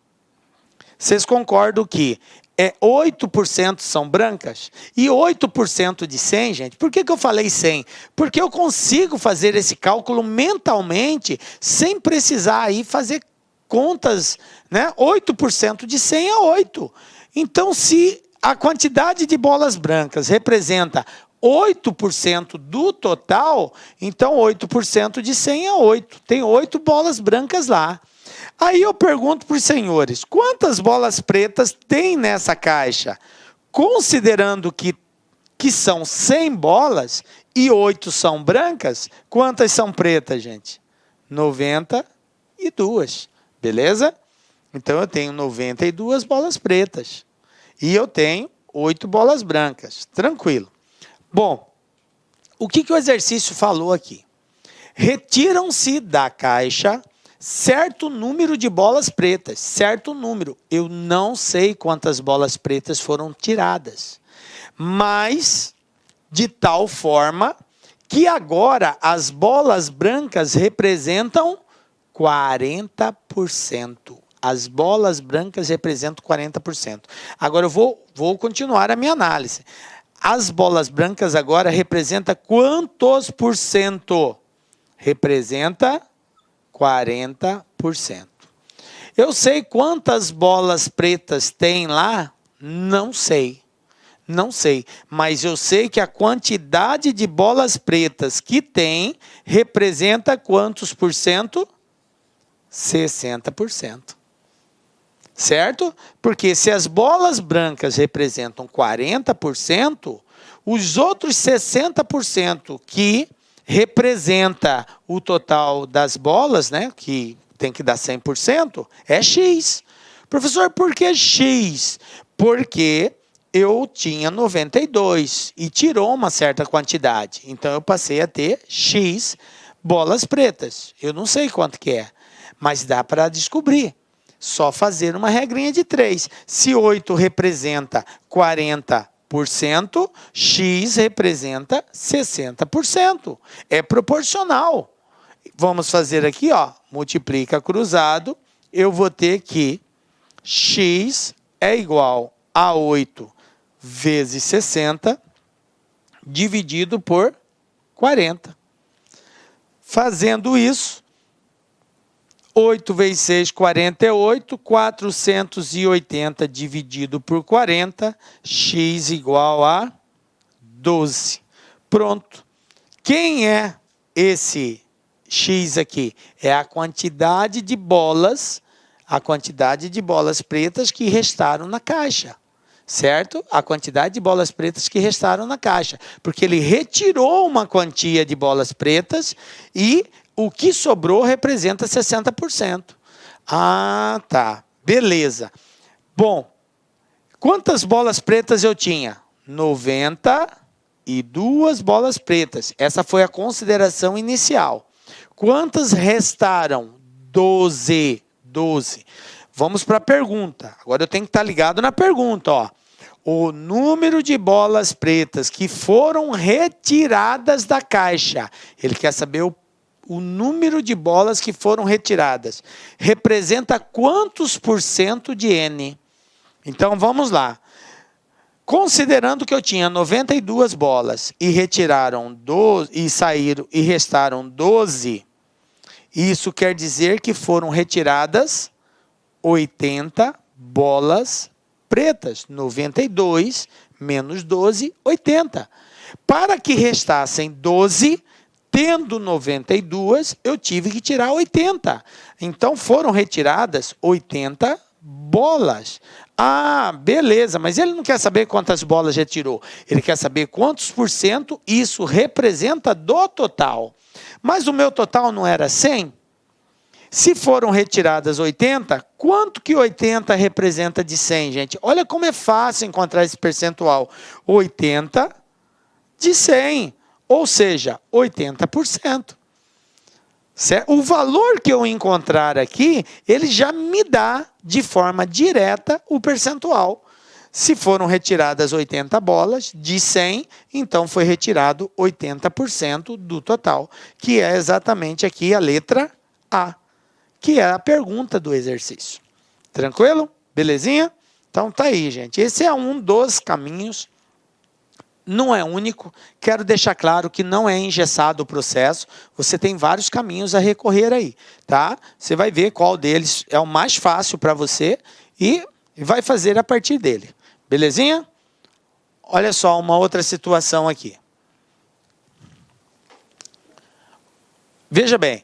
Vocês concordam que 8% são brancas? E 8% de 100, gente, por que eu falei 100? Porque eu consigo fazer esse cálculo mentalmente, sem precisar aí fazer contas, né? 8% de 100 é 8. Então, se a quantidade de bolas brancas representa 8% do total, então 8% de 100 é 8. Tem 8 bolas brancas lá. Aí eu pergunto para os senhores, quantas bolas pretas tem nessa caixa? Considerando que são 100 bolas e 8 são brancas, quantas são pretas, gente? 92. Beleza? Então, eu tenho 92 bolas pretas. E eu tenho 8 bolas brancas. Tranquilo. Bom, o que o exercício falou aqui? Retiram-se da caixa certo número de bolas pretas. Certo número. Eu não sei quantas bolas pretas foram tiradas. Mas, de tal forma que agora as bolas brancas representam 40%. As bolas brancas representam 40%. Agora eu vou continuar a minha análise. As bolas brancas agora representam quantos por cento? Representa 40%. Eu sei quantas bolas pretas tem lá? Não sei. Não sei, mas eu sei que a quantidade de bolas pretas que tem representa quantos por cento? 60%. Certo? Porque se as bolas brancas representam 40%, os outros 60% que representa o total das bolas, né, que tem que dar 100%, é X. Professor, por que X? Porque eu tinha 92 e tirou uma certa quantidade. Então, eu passei a ter X bolas pretas. Eu não sei quanto que é, mas dá para descobrir. Só fazer uma regrinha de 3. Se 8 representa 40%, X representa 60%. É proporcional. Vamos fazer aqui, ó, multiplica cruzado. Eu vou ter que X é igual a 8 vezes 60, dividido por 40. Fazendo isso, 8 vezes 6, 48, 480 dividido por 40, x igual a 12. Pronto. Quem é esse x aqui? É a quantidade de bolas pretas que restaram na caixa. Certo? A quantidade de bolas pretas que restaram na caixa. Porque ele retirou uma quantia de bolas pretas e o que sobrou representa 60%. Ah, tá. Beleza. Bom, quantas bolas pretas eu tinha? 92 bolas pretas. Essa foi a consideração inicial. Quantas restaram? 12. 12. Vamos para a pergunta. Agora eu tenho que estar ligado na pergunta, ó. O número de bolas pretas que foram retiradas da caixa. Ele quer saber o número de bolas que foram retiradas. Representa quantos por cento de N? Então, vamos lá. Considerando que eu tinha 92 bolas e retiraram 12, e saíram e restaram 12, isso quer dizer que foram retiradas 80 bolas pretas. 92 menos 12, 80. Para que restassem 12, tendo 92, eu tive que tirar 80. Então, foram retiradas 80 bolas. Ah, beleza, mas ele não quer saber quantas bolas retirou. Ele quer saber quantos por cento isso representa do total. Mas o meu total não era 100? Se foram retiradas 80, quanto que 80 representa de 100, gente? Olha como é fácil encontrar esse percentual. 80 de 100, ou seja, 80%. Certo? O valor que eu encontrar aqui, ele já me dá de forma direta o percentual. Se foram retiradas 80 bolas de 100, então foi retirado 80% do total, que é exatamente aqui a letra A, que é a pergunta do exercício. Tranquilo? Belezinha? Então tá aí, gente. Esse é um dos caminhos. Não é único, quero deixar claro que não é engessado o processo, você tem vários caminhos a recorrer aí, tá? Você vai ver qual deles é o mais fácil para você e vai fazer a partir dele, belezinha? Olha só uma outra situação aqui. Veja bem,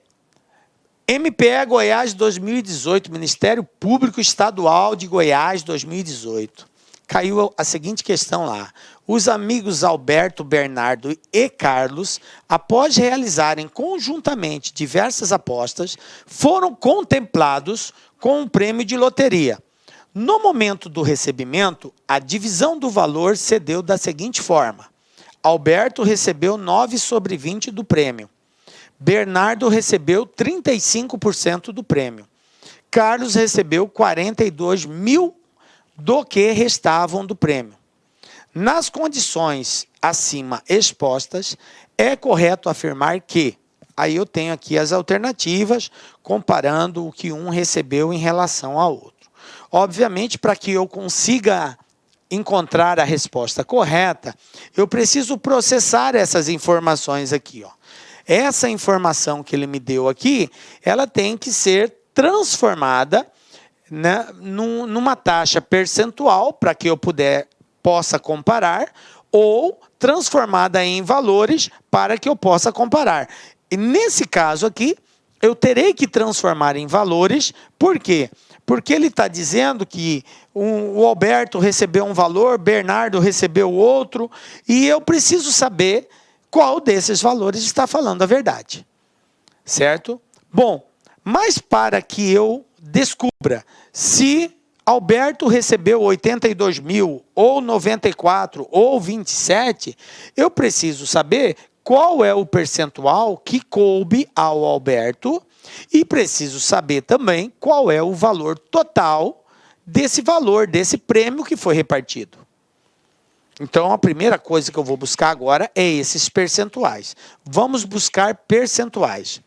MPE Goiás 2018, Ministério Público Estadual de Goiás 2018. Caiu a seguinte questão lá. os amigos Alberto, Bernardo e Carlos, após realizarem conjuntamente diversas apostas, foram contemplados com um prêmio de loteria. No momento do recebimento, a divisão do valor se deu da seguinte forma: Alberto recebeu 9/20 do prêmio. Bernardo recebeu 35% do prêmio. Carlos recebeu 42 mil do que restavam do prêmio. Nas condições acima expostas, é correto afirmar que, aí eu tenho aqui as alternativas, comparando o que um recebeu em relação ao outro. Obviamente, para que eu consiga encontrar a resposta correta, eu preciso processar essas informações aqui, ó. Essa informação que ele me deu aqui, ela tem que ser transformada, né, numa taxa percentual para que eu possa comparar, ou transformada em valores para que eu possa comparar. E nesse caso aqui, eu terei que transformar em valores. Por quê? Porque ele está dizendo que o Alberto recebeu um valor, Bernardo recebeu outro, e eu preciso saber qual desses valores está falando a verdade. Certo? Bom, mas para que eu descubra se Alberto recebeu 82 mil, ou 94, ou 27, eu preciso saber qual é o percentual que coube ao Alberto e preciso saber também qual é o valor total desse valor, desse prêmio que foi repartido. Então, a primeira coisa que eu vou buscar agora é esses percentuais. Vamos buscar percentuais.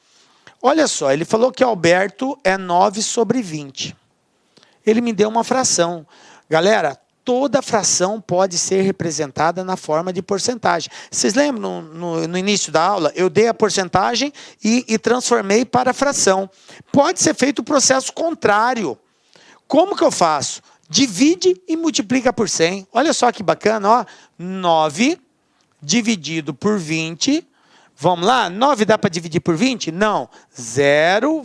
Olha só, ele falou que Alberto é 9/20. Ele me deu uma fração. Galera, toda fração pode ser representada na forma de porcentagem. Vocês lembram, no início da aula, eu dei a porcentagem e transformei para fração. Pode ser feito o processo contrário. Como que eu faço? Divide e multiplica por 100. Olha só que bacana, ó. 9 dividido por 20. Vamos lá? 9 dá para dividir por 20? Não. 0,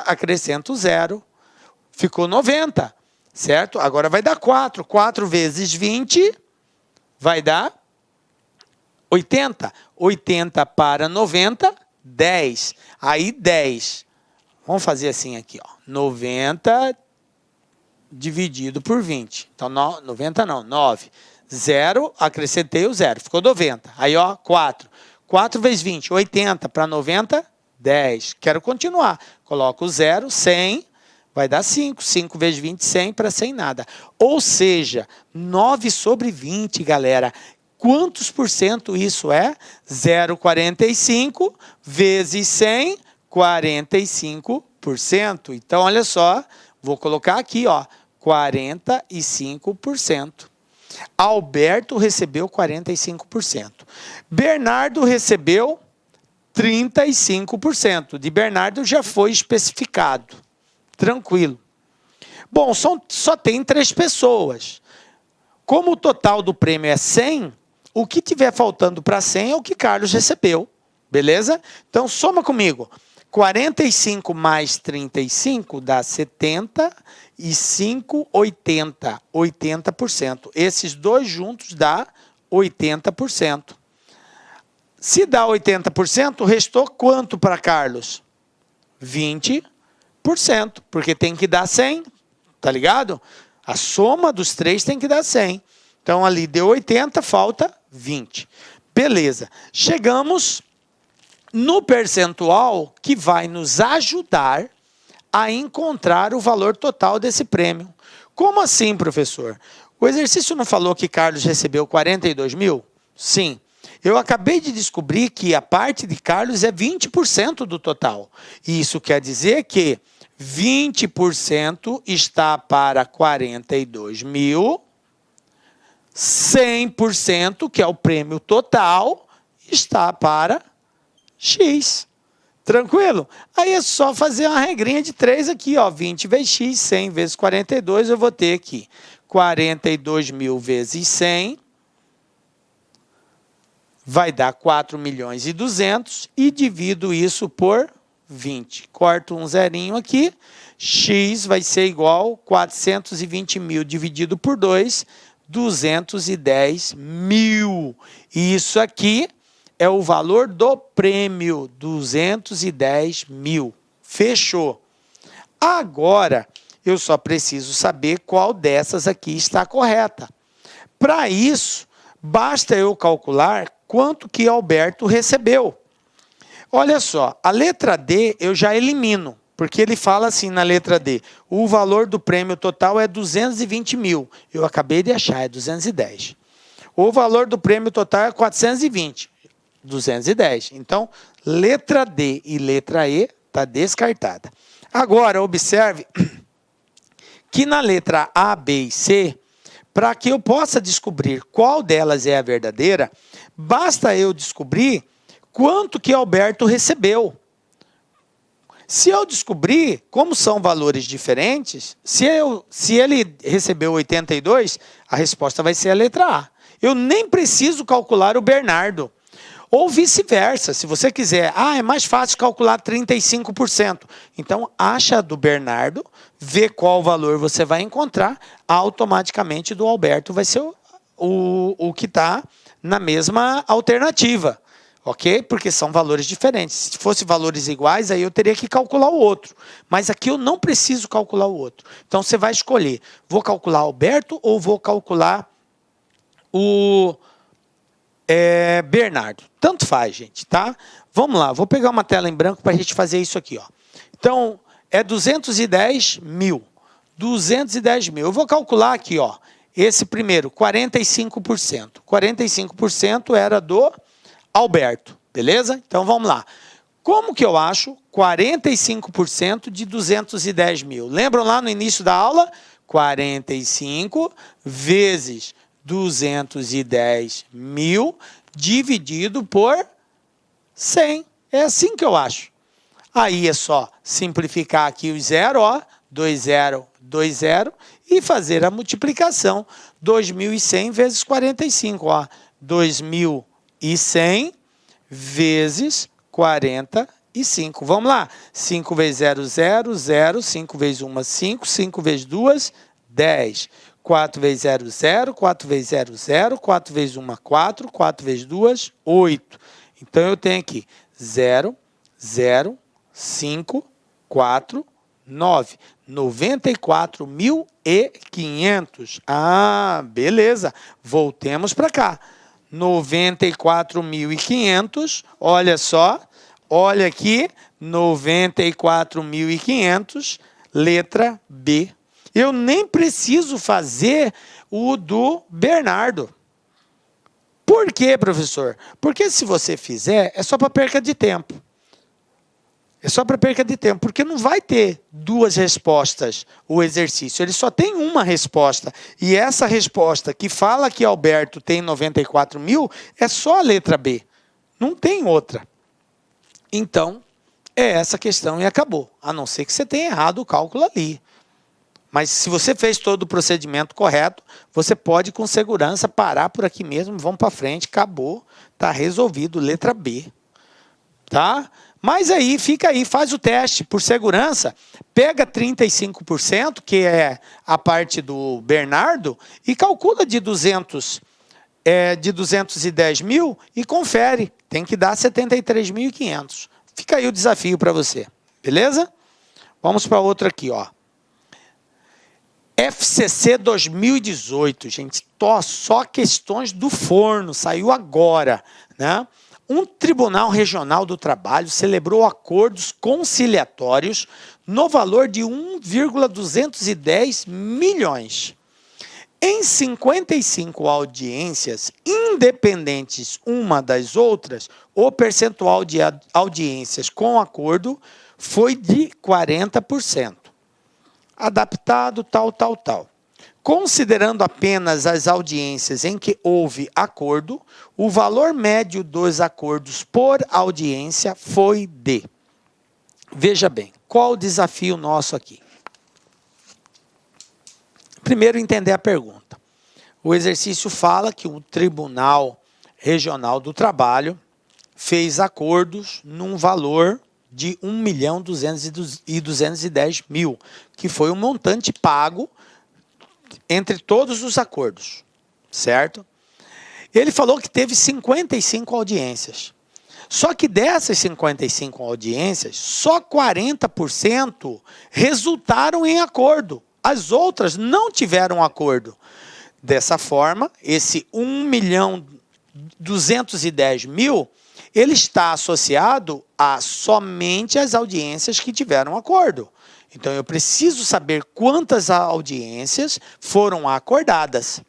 acrescento 0. Ficou 90, certo? Agora vai dar 4. 4 vezes 20 vai dar 80. 80 para 90, 10. Aí 10. Vamos fazer assim aqui, ó. 90 dividido por 20. Então, 90 não, 9. 0, acrescentei o 0. Ficou 90. Aí, ó, 4. 4 vezes 20, 80 para 90, 10. Quero continuar. Coloco o 0, 100, vai dar 5. 5 vezes 20, 100 para 100 nada. Ou seja, 9/20, galera. Quantos por cento isso é? 0,45 vezes 100, 45%. Então, olha só, vou colocar aqui, ó, 45%. Alberto recebeu 45%. Bernardo recebeu 35%. De Bernardo já foi especificado. Tranquilo. Bom, só tem 3 pessoas. Como o total do prêmio é 100, o que tiver faltando para 100 é o que Carlos recebeu. Beleza? Então, soma comigo. 45 mais 35 dá 70 e 5, 80. 80%. Esses dois juntos dá 80%. Se dá 80%, restou quanto para Carlos? 20%, porque tem que dar 100, tá ligado? A soma dos 3 tem que dar 100. Então, ali deu 80, falta 20. Beleza. Chegamos no percentual que vai nos ajudar a encontrar o valor total desse prêmio. Como assim, professor? O exercício não falou que Carlos recebeu 42 mil? Sim. Eu acabei de descobrir que a parte de Carlos é 20% do total. Isso quer dizer que 20% está para 42 mil, 100%, que é o prêmio total, está para X. Tranquilo? Aí é só fazer uma regrinha de 3 aqui, ó. 20 vezes X, 100 vezes 42, eu vou ter aqui 42 mil vezes 100, vai dar 4.200.000 e divido isso por 20. Corto um zerinho aqui, X vai ser igual 420 mil dividido por 2, 210 mil. E isso aqui é o valor do prêmio, 210 mil. Fechou. Agora, eu só preciso saber qual dessas aqui está correta. Para isso, basta eu calcular quanto que Alberto recebeu. Olha só, a letra D eu já elimino, porque ele fala assim na letra D, o valor do prêmio total é 220 mil. Eu acabei de achar, é 210. O valor do prêmio total é 420, 210. Então, letra D e letra E está descartada. Agora, observe que na letra A, B e C, para que eu possa descobrir qual delas é a verdadeira, basta eu descobrir quanto que Alberto recebeu. Se eu descobrir, como são valores diferentes, se ele recebeu 82, a resposta vai ser a letra A. Eu nem preciso calcular o Bernardo. Ou vice-versa, se você quiser, é mais fácil calcular 35%. Então, acha do Bernardo, vê qual valor você vai encontrar, automaticamente do Alberto vai ser o que está na mesma alternativa. Ok? Porque são valores diferentes. Se fossem valores iguais, aí eu teria que calcular o outro. Mas aqui eu não preciso calcular o outro. Então, você vai escolher, vou calcular Alberto ou vou calcular o Bernardo. Tanto faz, gente, tá? Vamos lá, vou pegar uma tela em branco para a gente fazer isso aqui, ó. Então, é 210 mil. 210 mil. Eu vou calcular aqui, ó. Esse primeiro, 45%. 45% era do Alberto, beleza? Então, vamos lá. Como que eu acho 45% de 210 mil? Lembram lá no início da aula? 45 vezes 210 mil dividido por 100. É assim que eu acho. Aí é só simplificar aqui o zero, ó, 20, 20, e fazer a multiplicação. 2.100 vezes 45, ó. 2.100 vezes 45. Vamos lá. 5 vezes 0, 0, 0. 5 vezes 1, 5. 5 vezes 2, 10. 4 vezes 0, 0. 4 vezes 0, 0. 4 vezes 1, 4. 4 vezes 2, 8. Então, eu tenho aqui 0, 0, 5, 4, 9. 94.500. Beleza. Voltemos para cá. 94.500. Olha só. Olha aqui. 94.500. Letra B. Eu nem preciso fazer o do Bernardo. Por quê, professor? Porque se você fizer, é só para perca de tempo. É só para perca de tempo, porque não vai ter duas respostas o exercício. Ele só tem uma resposta. E essa resposta que fala que Alberto tem 94 mil, é só a letra B. Não tem outra. Então, é essa questão e acabou. A não ser que você tenha errado o cálculo ali. Mas se você fez todo o procedimento correto, você pode com segurança parar por aqui mesmo, vamos para frente, acabou, está resolvido, letra B. Tá? Mas aí, fica aí, faz o teste por segurança, pega 35%, que é a parte do Bernardo, e calcula de 210 mil e confere, tem que dar 73.500. Fica aí o desafio para você, beleza? Vamos para outro aqui, ó. FCC 2018, gente, só questões do forno, saiu agora, né? Um Tribunal Regional do Trabalho celebrou acordos conciliatórios no valor de 1,210 milhões. Em 55 audiências, independentes uma das outras, o percentual de audiências com acordo foi de 40%. Adaptado, tal. Considerando apenas as audiências em que houve acordo, o valor médio dos acordos por audiência foi de... Veja bem, qual o desafio nosso aqui? Primeiro, entender a pergunta. O exercício fala que o Tribunal Regional do Trabalho fez acordos num valor de 1.210.000, que foi o montante pago entre todos os acordos. certo? Ele falou que teve 55 audiências. Só que dessas 55 audiências, só 40% resultaram em acordo. As outras não tiveram acordo. Dessa forma, esse 1.210.000, ele está associado a somente as audiências que tiveram acordo. Então, eu preciso saber quantas audiências foram acordadas.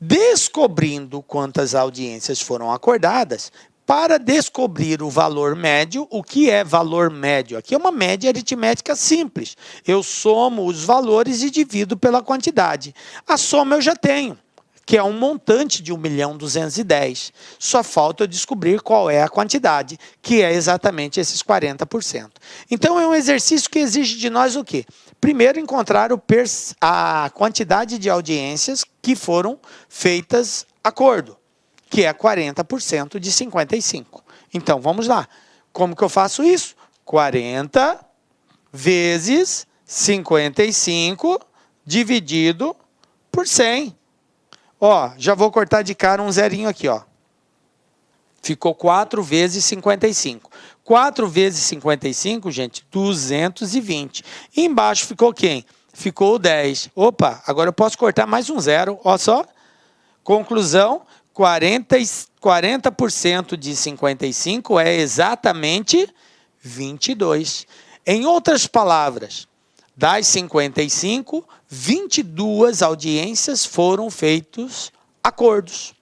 Descobrindo quantas audiências foram acordadas, para descobrir o valor médio, o que é valor médio? Aqui é uma média aritmética simples. Eu somo os valores e divido pela quantidade. A soma eu já tenho, que é um montante de 1.210.000. Só falta eu descobrir qual é a quantidade, que é exatamente esses 40%. Então, é um exercício que exige de nós o quê? Primeiro, encontrar a quantidade de audiências que foram feitas acordo, que é 40% de 55. Então, vamos lá. Como que eu faço isso? 40 vezes 55 dividido por 100. Ó, já vou cortar de cara um zerinho aqui, ó. Ficou 4 vezes 55. 4 vezes 55, gente, 220. E embaixo ficou quem? Ficou 10. Opa, agora eu posso cortar mais um zero, ó só. Conclusão, 40% de 55 é exatamente 22. Em outras palavras, das 55, 22 audiências foram feitos acordos.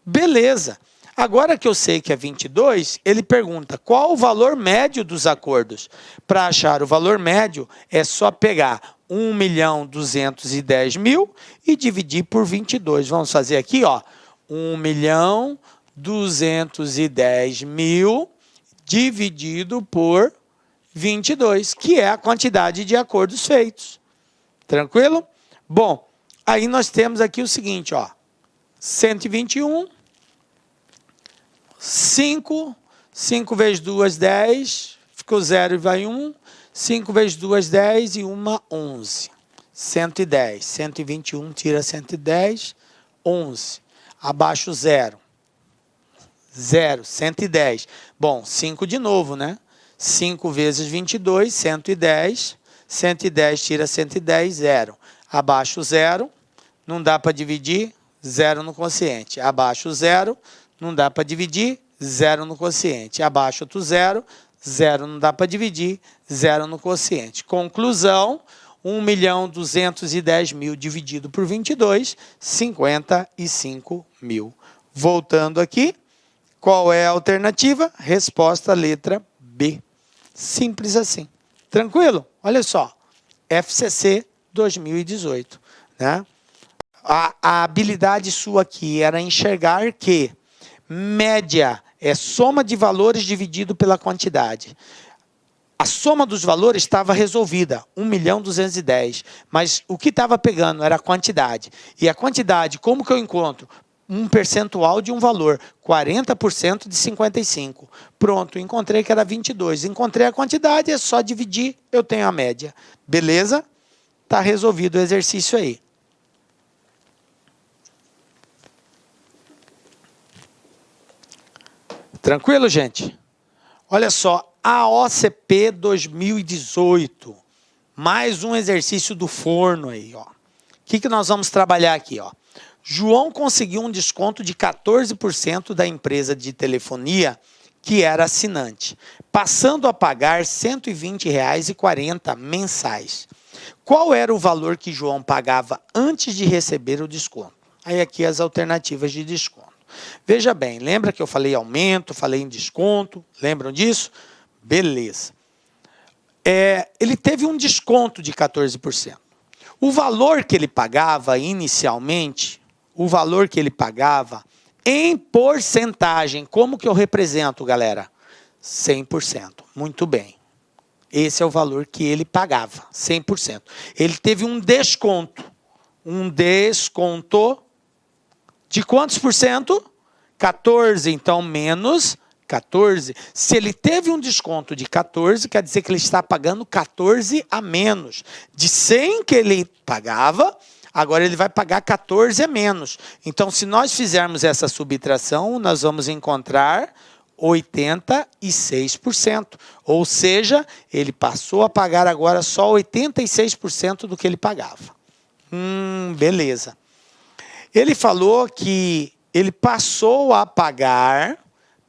Beleza. Agora que eu sei que é 22, ele pergunta qual o valor médio dos acordos. Para achar o valor médio, é só pegar 1.210.000 e dividir por 22. Vamos fazer aqui, ó. 1.210.000 dividido por 22, que é a quantidade de acordos feitos. Tranquilo? Bom, aí nós temos aqui o seguinte, ó. 121, 5 vezes 2, 10, ficou 0 e vai 1. 5 vezes 2, 10 e 1, 11. 110. 121 tira 110, 11. Abaixo 0. 0, 110. Bom, 5 de novo, né? 5 vezes 22, 110. 110 tira 110, 0. Abaixo 0, não dá para dividir, 0 no quociente. Abaixo 0, não dá para dividir, 0 no quociente. Abaixo outro 0, 0 não dá para dividir, 0 no quociente. Conclusão, 1.210.000 dividido por 22, 55.000. Voltando aqui, qual é a alternativa? Resposta letra B. Simples assim. Tranquilo? Olha só, FCC 2018. Né? A habilidade sua aqui era enxergar que média é soma de valores dividido pela quantidade. A soma dos valores estava resolvida, 1.210.000, mas o que estava pegando era a quantidade. E a quantidade, como que eu encontro? Um percentual de um valor, 40% de 55. Pronto, encontrei que era 22. Encontrei a quantidade, é só dividir, eu tenho a média. Beleza? Está resolvido o exercício aí. Tranquilo, gente? Olha só, a OCP 2018. Mais um exercício do forno aí, ó. O que nós vamos trabalhar aqui, ó? João conseguiu um desconto de 14% da empresa de telefonia que era assinante, passando a pagar R$ 120,40 mensais. Qual era o valor que João pagava antes de receber o desconto? Aí aqui as alternativas de desconto. Veja bem, lembra que eu falei aumento, falei em desconto? Lembram disso? Beleza. Ele teve um desconto de 14%. O valor que ele pagava inicialmente, o valor que ele pagava em porcentagem, como que eu represento, galera? 100%. Muito bem. Esse é o valor que ele pagava, 100%. Ele teve um desconto. Um desconto de quantos por cento? 14, então menos 14. Se ele teve um desconto de 14, quer dizer que ele está pagando 14 a menos. De 100 que ele pagava, agora ele vai pagar 14 a menos. Então, se nós fizermos essa subtração, nós vamos encontrar 86%. Ou seja, ele passou a pagar agora só 86% do que ele pagava. Beleza. Ele falou que ele passou a pagar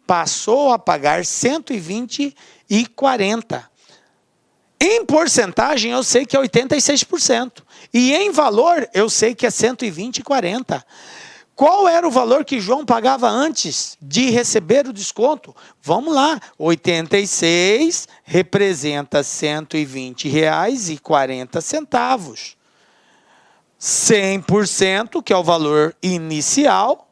120,40. Em porcentagem, eu sei que é 86%. E em valor, eu sei que é 120,40. Qual era o valor que João pagava antes de receber o desconto? Vamos lá, 86 representa R$ 120,40. 100%, que é o valor inicial,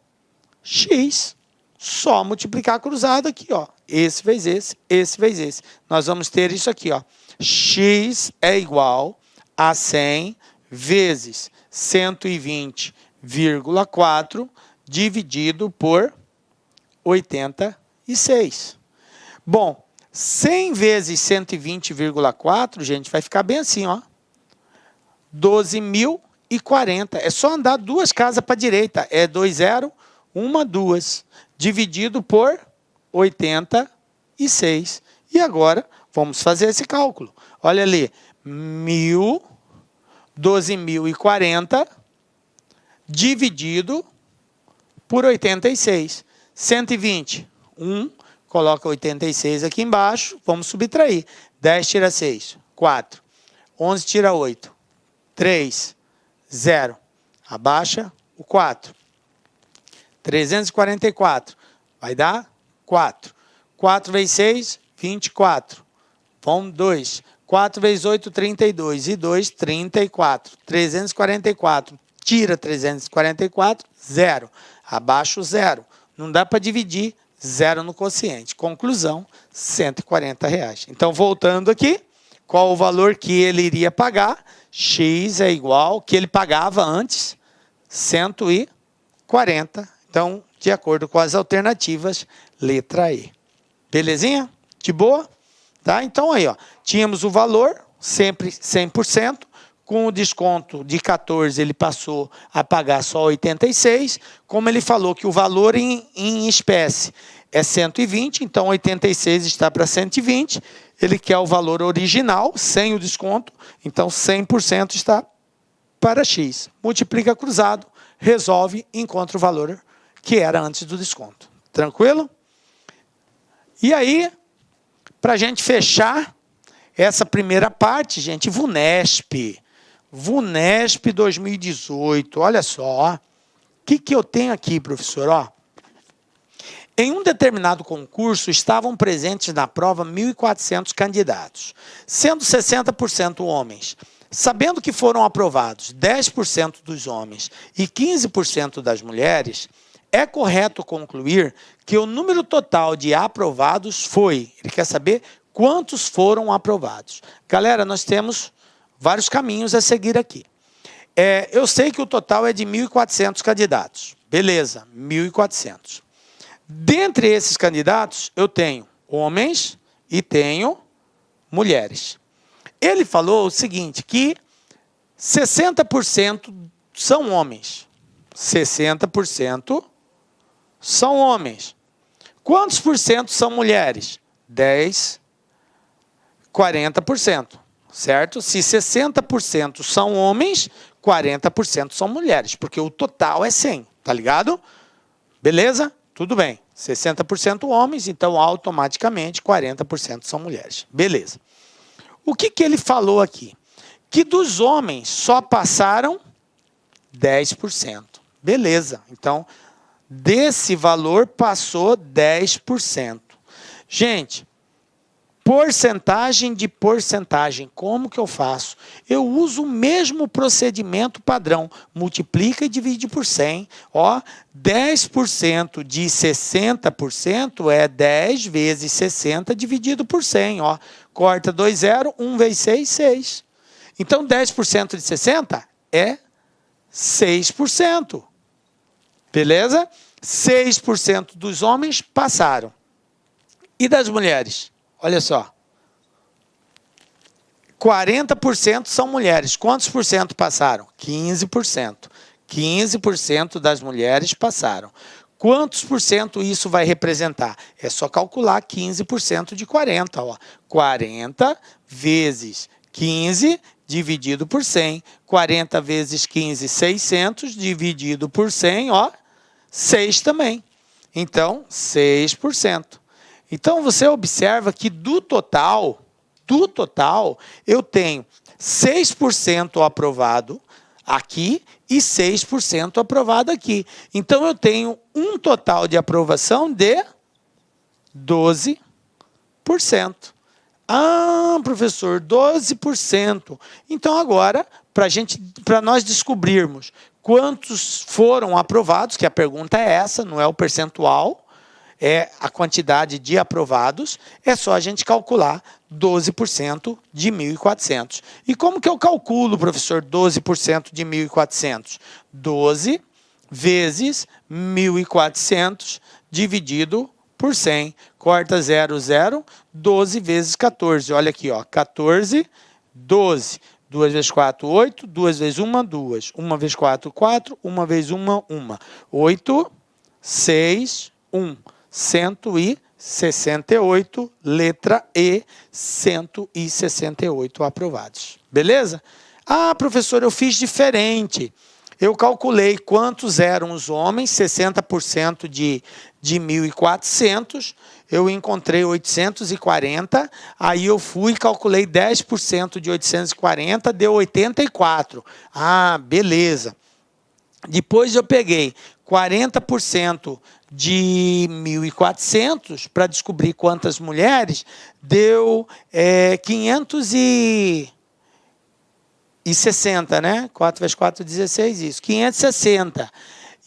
X. Só multiplicar cruzado aqui, ó. Esse vezes esse, esse vezes esse. Nós vamos ter isso aqui, ó. X é igual a 100 vezes 120,4 dividido por 86. Bom, 100 vezes 120,4, gente, vai ficar bem assim, ó. 12.040. É só andar 2 casas para a direita. É 20, 1, 2. Dividido por 86. E agora, vamos fazer esse cálculo. Olha ali. 12.040 dividido por 86. 120. 1. Coloca 86 aqui embaixo. Vamos subtrair. 10 tira 6. 4. 11 tira 8. 3. 0. Abaixa o 4. 344. Vai dar 4. 4 vezes 6, 24. Vão 2. 4 vezes 8, 32. E 2, 34. 344. Tira 344, 0. Abaixa o 0. Não dá para dividir 0 no quociente. Conclusão, R$ 140. Então, voltando aqui, qual o valor que ele iria pagar? X é igual, que ele pagava antes, 140. Então, de acordo com as alternativas, letra E. Belezinha? De boa? Tá? Então, aí, ó, tínhamos o valor, sempre 100%. Com o desconto de 14, ele passou a pagar só 86. Como ele falou que o valor em espécie é 120, então 86 está para 120. Ele quer o valor original, sem o desconto, então 100% está para X. Multiplica cruzado, resolve, encontra o valor que era antes do desconto. Tranquilo? E aí, para a gente fechar essa primeira parte, gente, VUNESP 2018, olha só. O que eu tenho aqui, professor? Ó, em um determinado concurso, estavam presentes na prova 1.400 candidatos, sendo 60% homens. Sabendo que foram aprovados 10% dos homens e 15% das mulheres, é correto concluir que o número total de aprovados foi... Ele quer saber quantos foram aprovados. Galera, nós temos vários caminhos a seguir aqui. Eu sei que o total é de 1.400 candidatos. Beleza, 1.400. Dentre esses candidatos, eu tenho homens e tenho mulheres. Ele falou o seguinte, que 60% são homens. 60% são homens. Quantos por cento são mulheres? 10, 40%. Certo? Se 60% são homens, 40% são mulheres, porque o total é 100, tá ligado? Beleza? Tudo bem. 60% homens, então automaticamente 40% são mulheres. Beleza. O que ele falou aqui? Que dos homens só passaram 10%. Beleza. Então, desse valor passou 10%. Gente, porcentagem de porcentagem, como que eu faço? Eu uso o mesmo procedimento padrão, multiplica e divide por 100. Ó, 10% de 60% é 10 vezes 60 dividido por 100. Ó, corta 2, 0, 1 vezes 6, 6. Então, 10% de 60 é 6%. Beleza? 6% dos homens passaram. E das mulheres? Olha só. 40% são mulheres. Quantos por cento passaram? 15%. 15% das mulheres passaram. Quantos por cento isso vai representar? É só calcular 15% de 40. Ó. 40 vezes 15 dividido por 100. 40 vezes 15, 600 dividido por 100, ó, 6 também. Então, 6%. Então, você observa que do total, eu tenho 6% aprovado aqui e 6% aprovado aqui. Então, eu tenho um total de aprovação de 12%. Ah, professor, 12%. Então, agora, para nós descobrirmos quantos foram aprovados, que a pergunta é essa, não é o percentual, é a quantidade de aprovados, é só a gente calcular 12% de 1.400. E como que eu calculo, professor, 12% de 1.400? 12 vezes 1.400 dividido por 100. Corta 0, 0, 12 vezes 14. Olha aqui, ó, 14, 12. 2 vezes 4, 8. 2 vezes 1, 2. 1 vezes 4, 4. 1 vezes 1, 1. 8, 6, 1. 168, letra E, 168 aprovados. Beleza? Ah, professor, eu fiz diferente. Eu calculei quantos eram os homens, 60% de 1.400, eu encontrei 840, aí eu fui e calculei 10% de 840, deu 84. Ah, beleza. Depois eu peguei 40% de 1.400 para descobrir quantas mulheres, deu 560, né? 4 vezes 4, 16, isso. 560.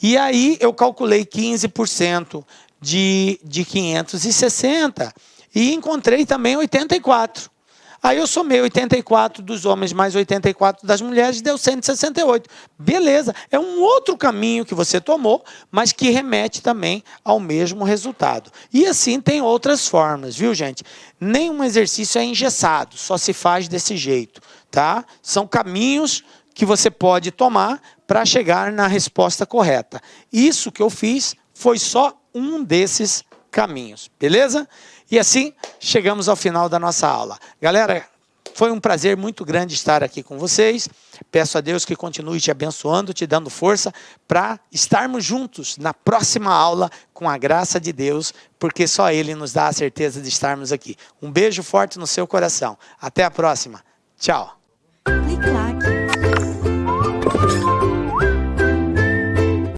E aí eu calculei 15% de 560 e encontrei também 84. Aí eu somei 84 dos homens mais 84 das mulheres, deu 168. Beleza, é um outro caminho que você tomou, mas que remete também ao mesmo resultado. E assim tem outras formas, viu, gente? Nenhum exercício é engessado, só se faz desse jeito, tá? São caminhos que você pode tomar para chegar na resposta correta. Isso que eu fiz foi só um desses caminhos, beleza? E assim, chegamos ao final da nossa aula. Galera, foi um prazer muito grande estar aqui com vocês. Peço a Deus que continue te abençoando, te dando força para estarmos juntos na próxima aula com a graça de Deus, porque só Ele nos dá a certeza de estarmos aqui. Um beijo forte no seu coração. Até a próxima. Tchau. Clique lá.